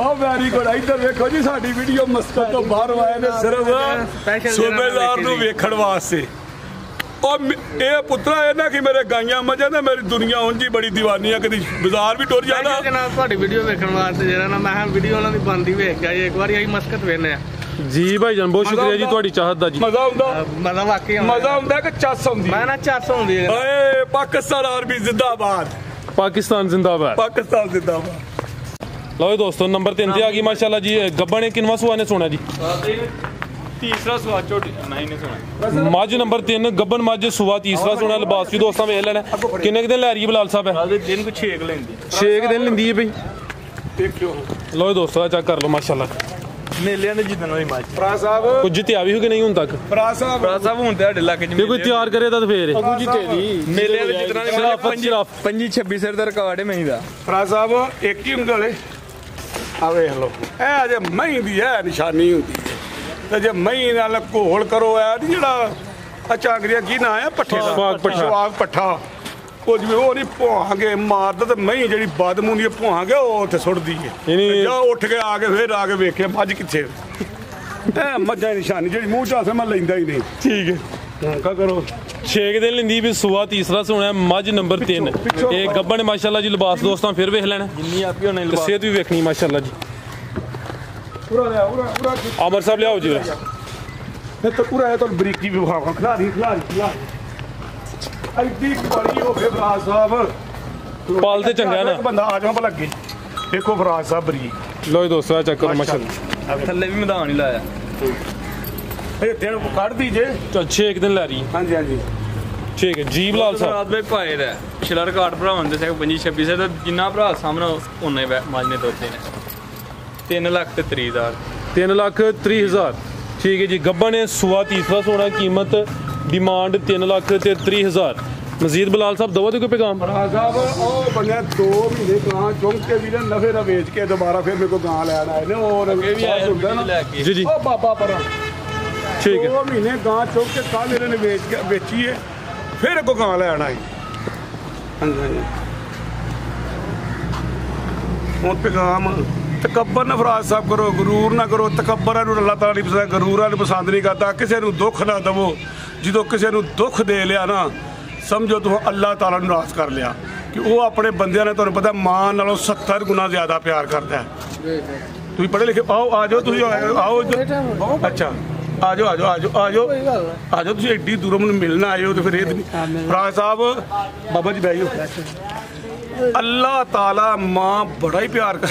ਆ ਵੈਰੀ ਗੁੱਡ ਇੱਧਰ ਵੇਖੋ ਜੀ ਸਾਡੀ ਵੀਡੀਓ ਮਸਕਤ ਤੋਂ ਬਾਹਰ ਆਏ ਨੇ ਸਿਰਫ ਸੂਬੇਦਾਰ ਨੂੰ ਵੇਖਣ ਵਾਸਤੇ ਉਹ ਇਹ ਪੁੱਤਰਾ ਇਹ ਨਾ ਕਿ ਮੇਰੇ ਗਾਈਆਂ ਮੱਝਾਂ ਤੇ ਮੇਰੀ ਦੁਨੀਆ ਉਂਝ ਹੀ ਬੜੀ ਦੀਵਾਨੀ ਆ ਕਦੀ ਬਾਜ਼ਾਰ ਵੀ ਟੁਰ ਜਾਂਦਾ ਜਨਾਬ ਤੁਹਾਡੀ ਵੀਡੀਓ ਵੇਖਣ ਵਾਸਤੇ ਜਿਹੜਾ ਨਾ ਮੈਂ ਵੀਡੀਓ ਉਹਨਾਂ ਦੀ ਬੰਦੀ ਵੇਖ ਗਿਆ ਇੱਕ ਵਾਰੀ ਅਸੀਂ ਮਸਕਤ ਵੇਖਨੇ ਆ ਜੀ ਭਾਈ ਜਾਨ ਬਹੁਤ ਸ਼ੁਕਰੀਆ ਜੀ ਤੁਹਾਡੀ ਚਾਹਤ ਦਾ ਜੀ ਮਜ਼ਾ ਆਉਂਦਾ ਮਜ਼ਾ ਵਾਕਈ ਮਜ਼ਾ ਆਉਂਦਾ ਕਿ ਚੱਸ ਆਉਂਦੀ ਮੈਂ ਨਾ 400 ਹੁੰਦੀ ਹੈ ਓਏ ਪਾਕਿਸਤਾਨ ਆਰਮੀ ਜ਼ਿੰਦਾਬਾਦ ਪਾਕਿਸਤਾਨ ਜ਼ਿੰਦਾਬਾਦ ਪਾਕਿਸਤਾਨ ਜ਼ਿੰਦਾਬਾਦ ਲਓ ਦੋਸਤੋ ਨੰਬਰ 3 ਤੇ ਆ ਗਈ ਮਾਸ਼ਾਅੱਲਾ ਜੀ ਗੱਬਨ ਨੇ ਕਿਨਵਾ ਸੁਆ ਨੇ ਸੋਣਾ ਜੀ ਤੀਸਰਾ ਸਵਾ ਝੋਟੀ ਨਹੀਂ ਨੇ ਸੁਣਾ ਮੱਝ ਨੰਬਰ 3 ਗੱਬਨ ਮੱਝ ਸੁਆ ਤੀਸਰਾ ਸੋਣਾ ਲਿਬਾਸ ਵੀ ਦੋਸਤਾਂ ਵੇਖ ਲੈਣਾ ਕਿੰਨੇ ਕੁ ਦਿਨ ਲੈ ਰਹੀ ਹੈ ਬਲਾਲ ਸਾਹਿਬ ਦੇ ਦਿਨ ਕੋ 6 ਲੈਂਦੀ 6 ਦਿਨ ਲੈਂਦੀ ਹੈ ਬਈ ਦੇਖਿਓ ਲਓ ਦੋਸਤੋ ਆ ਚੈੱਕ ਕਰ ਲਓ ਮਾਸ਼ਾਅੱਲਾ ਮੇਲਿਆਂ ਦੇ ਜਿੱਦਣ ਹੋਈ ਮੱਝ ਭਰਾ ਸਾਹਿਬ ਕੁਝ ਜਿੱਤਿਆ ਵੀ ਹੋ ਕਿ ਨਹੀਂ ਹੁਣ ਤੱਕ ਭਰਾ ਸਾਹਿਬ ਭਰਾ ਸਾਹਿਬ ਹੁਣ ਤੁਹਾਡੇ ਇਲਾਕੇ ਚ ਜੇ ਕੋਈ ਤਿਆਰ ਕਰੇ ਤਾਂ ਫੇਰ ਮੇਲਿਆਂ ਦੇ ਜਿੱਤਣਾ ਸ਼ਰਾਫਤ ਸ਼ਰਾਫ 25 26 ਸਿਰ ਦਾ ਰਿਕਾਰਡ ਹੈ ਮਹੀਂ ਦਾ ਭਰਾ ਸਾਹਿਬ ਇੱਕ ਹੀ ਉਂਗਲ ਆ ਵੇਖ ਲਓ ਇਹ ਅਜੇ ਮਹੀਂ ਦੀ ਹੈ ਨਿਸ਼ਾਨੀ ਹੁੰਦੀ ਹੈ ਤੇ ਜੇ ਮਹੀਂ ਨਾਲ ਘੋਲ ਕਰੋ ਇਹ ਨੀ ਜਿਹੜਾ ਅਚਾਂਗਰੀਆ ਕੀ ਨਾਂ ਆ ਪੱਠੇ ਦਾ ਸ਼ਵਾਗ ਪੱਠਾ। ਸ਼ਵਾਗ ਪੱਠਾ ਉਹ ਜਿਵੇਂ ਉਹ ਨਹੀਂ ਭੁਆਂਗੇ ਮਾਰਦਾ ਤੇ ਮਹੀਂ ਜਿਹੜੀ ਬਦਮੂ ਦੀ ਭੁਆਂਗੇ ਉਹ ਉੱਥੇ ਸੁੱਟਦੀ ਹੈ ਇਹਨੀ- ਤੇ ਜਾ ਉੱਠ ਕੇ ਆ ਕੇ ਫੇਰ ਆ ਕੇ ਵੇਖਿਆ ਮੱਝ ਕਿੱਥੇ ਇਹ ਮੱਝਾਂ ਦੀ ਨਿਸ਼ਾਨੀ ਜਿਹੜੀ ਮੂੰਹ ਚਾਸੇ ਮੈਂ ਲੈਂਦਾ ਹੀ ਨਹੀਂ ਠੀਕ ਹੈ ਹੁਣ ਕਾ ਕਰੋ 6 ਦਿਨ ਲੈਂਦੀ ਵੀ ਸੁਆ ਤੀਸਰਾ ਸੋਣਾ ਮੱਝ ਨੰਬਰ 3 ਇਹ ਗੱਬਨ ਮਾਸ਼ਾਅੱਲਾ ਜੀ ਲਿਬਾਸ ਦੋਸਤਾਂ ਫਿਰ ਵੇਖ ਲੈਣਾ ਜਿੰਨੀ ਆਪੀ ਹੋਣੇ ਤੇ ਸਿਹਤ ਵੀ ਵੇਖਣੀ ਮਾਸ਼ਾਅੱਲਾ ਜੀ ਪੂਰਾ ਲਿਆ ਪੂਰਾ ਅਮਰ ਸਾਹਿਬ ਲਿਆਓ ਜੀ ਇਹ ਤਾਂ ਪੂਰਾ ਇਹ ਤਾਂ ਬਰੀਕੀ ਵਿਭਾਗ ਖਿਲਾੜੀ ਐਡੀ ਬੜੀ ਹੋ ਗਏ ਫਰਾਜ ਸਾਹਿਬ ਪਾਲ ਤੇ ਚੰਗਾ ਨਾ ਇੱਕ ਬੰਦਾ ਆ ਜਾਵਾਂ ਭਲਾ ਅੱਗੇ ਦੇਖੋ ਫਰਾਜ ਸਾਹਿਬ ਬਰੀ ਲਓ ਜੀ ਦੋਸਤੋ ਆ ਚੈੱਕ ਕਰੋ ਮਾਸ਼ਾਅੱਲਾ ਥੱਲੇ ਵੀ ਮੈਦਾਨ ਹੀ ਲਾਇਆ ਇਹ ਦਿਨ ਕੱਢਦੀ ਜੇ ਚਲ 6 ਦਿਨ ਲੈ ਰਹੀ ਹਾਂਜੀ ਹਾਂਜੀ ਠੀਕ ਹੈ ਜੀਬ ਲਾਲ ਸਾਹਿਬ ਰਾਤ ਵੇ ਪਾਏ ਦਾ ਪਿਛਲਾ ਰਿਕਾਰਡ ਭਰਾਉਣ ਦੇ 25 26 ਸਿਰ ਦਾ ਜਿੰਨਾ ਭਰਾ ਸਾਹਮਣੇ ਉਹਨੇ ਮਾਜਨੇ ਦੋਤੇ ਨੇ 3 ਲੱਖ ਤੇ 30,000 3,30,000 ठीक है जी। गब्बन है सुआ तीसरा सोना, कीमत डिमांड 3,30,000। मजीद बिलाल साहब दवा दो कोई पैगाम। ਫਰਾਜ਼ ਸਾਹਿਬ ਉਹ ਬੰਦਾ 2 ਮਹੀਨੇ ਗਾਂ ਚੁੰਕ ਕੇ ਵੀ ਨਾ ਨਫੇ ਨਾਲ ਵੇਚ ਕੇ ਦੁਬਾਰਾ ਫਿਰ ਮੇਰੇ ਕੋਲ ਗਾਂ ਲੈਣ ਆਏ ਨੇ। ਹੋਰ ਇਹ ਵੀ ਆਏ ਹੁੰਦਾ ਨਾ ਲੈ ਕੇ जी जी ਉਹ ਬਾਬਾ ਪਰਾਂ ठीक है। 2 ਮਹੀਨੇ ਗਾਂ ਚੁੰਕ ਕੇ ਕੱਲ ਇਹਨਾਂ ਨੇ ਵੇਚੀ ਹੈ, ਫਿਰ ਅੱਗੋਂ ਗਾਂ ਲੈਣ ਆਈ। ਹਾਂਜੀ ਹਾਂਜੀ ਹੁਣ ਪੈਗਾਮ ਤਕੱਬਰ ਨਾ ਫਰਾਜ਼ ਸਾਹਿਬ ਕਰੋ, ਗਰੂਰ ਨਾ ਕਰੋ। ਤਕੱਬਰਾਂ ਨੂੰ ਅੱਲਾਹ ਤਾਲਾ ਨਹੀਂ ਪਸੰਦ, ਗਰੂਰਾਂ ਨੂੰ ਪਸੰਦ ਨਹੀਂ ਕਰਦਾ। ਕਿਸੇ ਨੂੰ ਦੁੱਖ ਨਾ ਦੇਵੋ। ਜਦੋਂ ਕਿਸੇ ਨੂੰ ਦੁੱਖ ਦੇ ਲਿਆ ਨਾ ਸਮਝੋ ਤੁਸੀਂ ਅੱਲਾਹ ਤਾਲਾ ਨੂੰ ਨਾਰਾਜ਼ ਕਰ ਲਿਆ, ਕਿ ਉਹ ਆਪਣੇ ਬੰਦਿਆਂ ਨੇ ਤੁਹਾਨੂੰ ਪਤਾ ਮਾਂ ਨਾਲੋਂ 70 ਗੁਣਾ ਜ਼ਿਆਦਾ ਪਿਆਰ ਕਰਦਾ ਹੈ। ਤੁਸੀਂ ਪੜ੍ਹੇ ਲਿਖੇ ਆਓ, ਆ ਜਾਓ ਤੁਸੀਂ, ਆਓ ਅੱਛਾ ਆ ਜਾਓ ਆ ਜਾਓ ਆ ਜਾਓ ਆ ਜਾਓ ਆ ਜਾਓ। ਤੁਸੀਂ ਐਡੀ ਦੂਰੋਂ ਮੈਨੂੰ ਮਿਲਣਾ ਆਏ ਹੋ ਤੇ ਫਿਰ ਇਹ ਫਰਾਜ਼ ਸਾਹਿਬ ਬਾਬਾ ਜੀ ਬਹਿ ਜਾਓ। ਅੱਲਾਹ ਤਾਲਾ ਮਾਂ ਬੜਾ ਹੀ ਪਿਆਰ ਕਰ,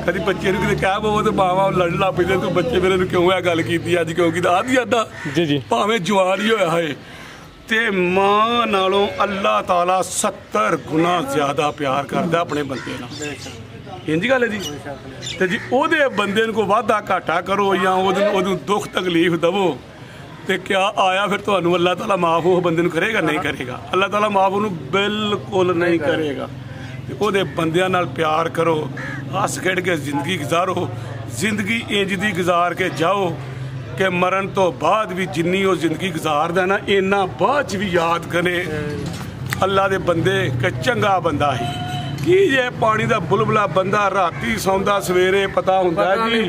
ਕਦੀ ਬੱਚੇ ਨੂੰ ਕਿਤੇ ਕਹਿ ਪਵੋ ਤੇ ਮਾਵਾਂ ਲੜਨ ਲੱਗ ਪੈਂਦੇ, ਤੂੰ ਬੱਚੇ ਮੇਰੇ ਨੂੰ ਕਿਉਂ ਇਹ ਗੱਲ ਕੀਤੀ ਅੱਜ, ਕਿਉਂ ਕੀਤਾ ਆਦੀ ਆਦਾ ਜੀ ਜੀ ਭਾਵੇਂ ਜਵਾਨ ਹੀ ਹੋਇਆ ਹੈ ਤੇ ਮਾਂ ਨਾਲੋਂ ਅੱਲਾਹ ਤਾਲਾ 70 ਗੁਣਾ ਜ਼ਿਆਦਾ ਪਿਆਰ ਕਰਦਾ ਆਪਣੇ ਬੰਦੇ ਨਾਲ। ਇੰਝ ਗੱਲ ਹੈ ਜੀ। ਤੇ ਜੀ ਉਹਦੇ ਬੰਦੇ ਨੂੰ ਕੋਈ ਵਾਧਾ ਘਾਟਾ ਕਰੋ ਜਾਂ ਉਹਨੂੰ ਦੁੱਖ ਤਕਲੀਫ ਦਵੋ ਤੇ ਕਿਆ ਆਇਆ ਫਿਰ ਤੁਹਾਨੂੰ ਅੱਲਾਹ ਤਾਲਾ ਮਾਫ ਉਹ ਬੰਦੇ ਨੂੰ ਕਰੇਗਾ? ਨਹੀਂ ਕਰੇਗਾ। ਅੱਲਾਹ ਤਾਲਾ ਮਾਫ ਉਹਨੂੰ ਬਿਲਕੁਲ ਨਹੀਂ ਕਰੇਗਾ। ਤੇ ਉਹਦੇ ਬੰਦਿਆਂ ਨਾਲ ਪਿਆਰ ਕਰੋ, ਹੱਸ ਖੇਡ ਕੇ ਜ਼ਿੰਦਗੀ ਗੁਜ਼ਾਰੋ। ਜ਼ਿੰਦਗੀ ਇੰਜ ਦੀ ਗੁਜ਼ਾਰ ਕੇ ਜਾਓ ਕਿ ਮਰਨ ਤੋਂ ਬਾਅਦ ਵੀ ਜਿੰਨੀ ਉਹ ਜ਼ਿੰਦਗੀ ਗੁਜ਼ਾਰਦਾ ਨਾ ਇੰਨਾ ਬਾਅਦ 'ਚ ਵੀ ਯਾਦ ਕਰੇ ਅੱਲਾ ਦੇ ਬੰਦੇ ਕਿ ਚੰਗਾ ਬੰਦਾ ਸੀ। ਕੀ ਜੇ ਪਾਣੀ ਦਾ ਬੁਲਬੁਲਾ ਬੰਦਾ ਰਾਤੀ ਸੌਂਦਾ ਸਵੇਰੇ ਪਤਾ ਹੁੰਦਾ ਜੀ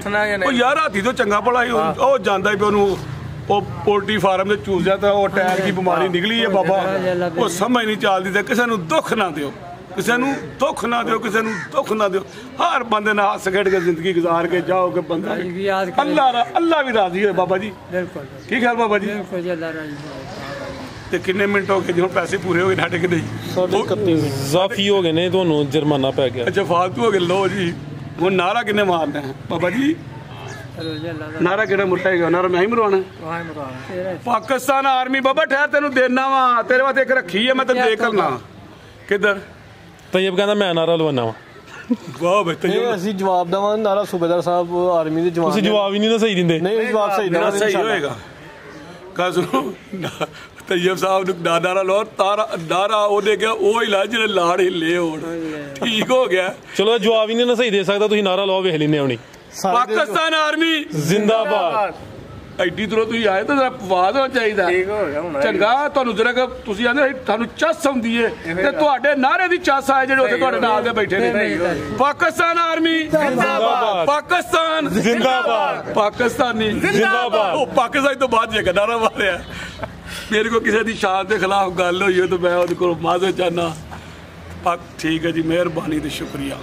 ਉਹ ਯਾਰ ਰਾਤੀ ਤੋਂ ਚੰਗਾ ਭਲਾ ਹੀ ਉਹ ਜਾਂਦਾ ਹੀ ਉਹਨੂੰ ਉਹ ਪੋਲਟਰੀ ਫਾਰਮ ਦੇ ਚੂਸਿਆ ਤਾਂ ਉਹ ਟਾਇਰ ਦੀ ਬਿਮਾਰੀ ਨਿਕਲੀ ਹੈ ਬਾਬਾ। ਉਹ ਸਮਝ ਨਹੀਂ ਚੱਲਦੀ ਤੇ ਕਿਸੇ ਨੂੰ ਦੁੱਖ ਨਾ ਦਿਓ, ਕਿਸੇ ਨੂੰ ਦੁੱਖ ਨਾ ਦਿਓ, ਕਿਸੇ ਨੂੰ ਦੁੱਖ ਨਾ ਦਿਓ। ਹਰ ਬੰਦੇ ਨਾਲ ਹੱਸ ਖੇਡ ਕੇ ਜ਼ਿੰਦਗੀ ਗੁਜ਼ਾਰ ਕੇ ਜਾਓ ਕਿ ਬੰਦਾ ਅੱਲਾ ਵੀ ਰਾਜ਼ੀ ਹੋਏ ਬਾਬਾ ਜੀ। ਬਿਲਕੁਲ ਕੀ ਖਿਆਲ ਬਾਬਾ ਜੀ? ਬਿਲਕੁਲ ਅੱਲਾ ਰਾਜ਼ੀ ਤੇ ਕਿੰਨੇ ਮਿੰਟ ਹੋ ਗਏ ਜੀ? ਹੁਣ ਪੈਸੇ ਪੂਰੇ ਹੋ ਗਏ ਸਾਡੇ ਕਿ ਨਹੀਂ? 31 ਜ਼ਾਫੀ ਹੋ ਗਏ ਨੇ, ਤੁਹਾਨੂੰ ਜੁਰਮਾਨਾ ਪੈ ਗਿਆ। ਅੱਛਾ ਫਾਲਤੂ ਹੋ ਗਏ। ਲੋ ਜੀ ਹੁਣ ਨਾਰਾ ਕਿੰਨੇ ਮਾਰਨਾ ਹੈ ਬਾਬਾ ਜੀ? ਨਾਰਾ ਕਿਹੜਾ ਮੁੱਟੇਗਾ? ਨਾਰਾ ਮੈਂ ਹੀ ਮਰਵਾਣਾ। ਪਾਕਿਸਤਾਨ ਆਰਮੀ ਬਾਬਾ ਠਹਿਰ ਤੈਨੂੰ ਦੇਣਾ ਵਾ, ਤੇਰੇ ਵਾਸਤੇ ਇੱਕ ਰੱਖੀ ਹੈ ਮੈਂ ਤੈਨੂੰ ਦੇ ਕਰਨਾ। ਕਿੱਧਰ? ਤੈयब ਕਹਿੰਦਾ ਮੈਂ ਨਾਰਾ ਲਵਾਨਾ ਵਾ। ਵਾਹ ਬਈ ਤੈਨੂੰ ਅਸੀਂ ਜਵਾਬ ਦੇਵਾਂਗੇ। ਨਾਰਾ ਸੂਬੇਦਾਰ ਸਾਹਿਬ ਆਰਮੀ ਦੇ ਜਵਾਨ ਤੁਸੀਂ ਜਵਾਬ ਹੀ ਨਹੀਂ ਨਾ ਸਹੀ ਦਿੰਦੇ। ਨਹੀਂ ਜਵਾਬ ਸਹੀ ਦੇਣਾ ਸਹੀ ਹੋਏਗਾ। ਕਾ ਸੁਣੋ ਤैयब ਸਾਹਿਬ ਨੂੰ ਨਾਰਾ ਲਓ, ਤਾਰਾ ਨਾਰਾ ਉਹਨੇ ਕਿਹਾ ਉਹ ਹੀ ਲਾ ਜਿਹੜੇ ਲਾੜ ਹਿੱਲੇ ਹੋਣ। ਠੀਕ ਹੋ ਗਿਆ। ਚਲੋ ਜਵਾਬ ਹੀ ਨਹੀਂ ਨਾ ਸਹੀ ਦੇ ਸਕਦਾ, ਤੁਸੀਂ ਨਾਰਾ ਲਾਓ ਵੇਖ ਲੈਨੇ ਆਉਣੀ। ਪਾਕਿਸਤਾਨ ਆਰਮੀ ਜ਼ਿੰਦਾਬਾਦ। ਐਡੀ ਦੂਰੋਂ ਤੁਸੀਂ ਆਏ ਤਾਂ ਜਰਾ ਆਵਾਜ਼ ਹੋਣਾ ਚਾਹੀਦਾ। ਚੰਗਾ ਤੁਹਾਨੂੰ ਜਰਾ ਤੁਸੀਂ ਆਂਦੇ ਤੁਹਾਨੂੰ ਚੱਸ ਆਉਂਦੀ ਏ ਤੇ ਤੁਹਾਡੇ ਨਾਰੇ ਦੀ ਚੱਸ ਆਏ ਜਿਹੜੇ ਉੱਥੇ ਤੁਹਾਡੇ ਨਾਲ ਦੇ ਬੈਠੇ ਨੇ। ਪਾਕਿਸਤਾਨ ਆਰਮੀ ਜ਼ਿੰਦਾਬਾਦ, ਪਾਕਿਸਤਾਨ ਜ਼ਿੰਦਾਬਾਦ, ਪਾਕਿਸਤਾਨੀ ਜ਼ਿੰਦਾਬਾਦ। ਉਹ ਪਾਕਿਸਤਾਨ ਤੋਂ ਬਾਅਦ ਜੇ ਨਾਰਾ ਮਾਰਿਆ। ਮੇਰੇ ਕੋਲ ਕਿਸੇ ਦੀ ਸ਼ਾਨ ਦੇ ਖਿਲਾਫ ਗੱਲ ਹੋਈ ਹੈ ਤਾਂ ਮੈਂ ਉਹਦੇ ਕੋਲ ਮਾਜ਼ਰਤ ਚਾਹਨਾ। ਠੀਕ ਹੈ ਜੀ, ਮਿਹਰਬਾਨੀ ਤੇ ਸ਼ੁਕਰੀਆ।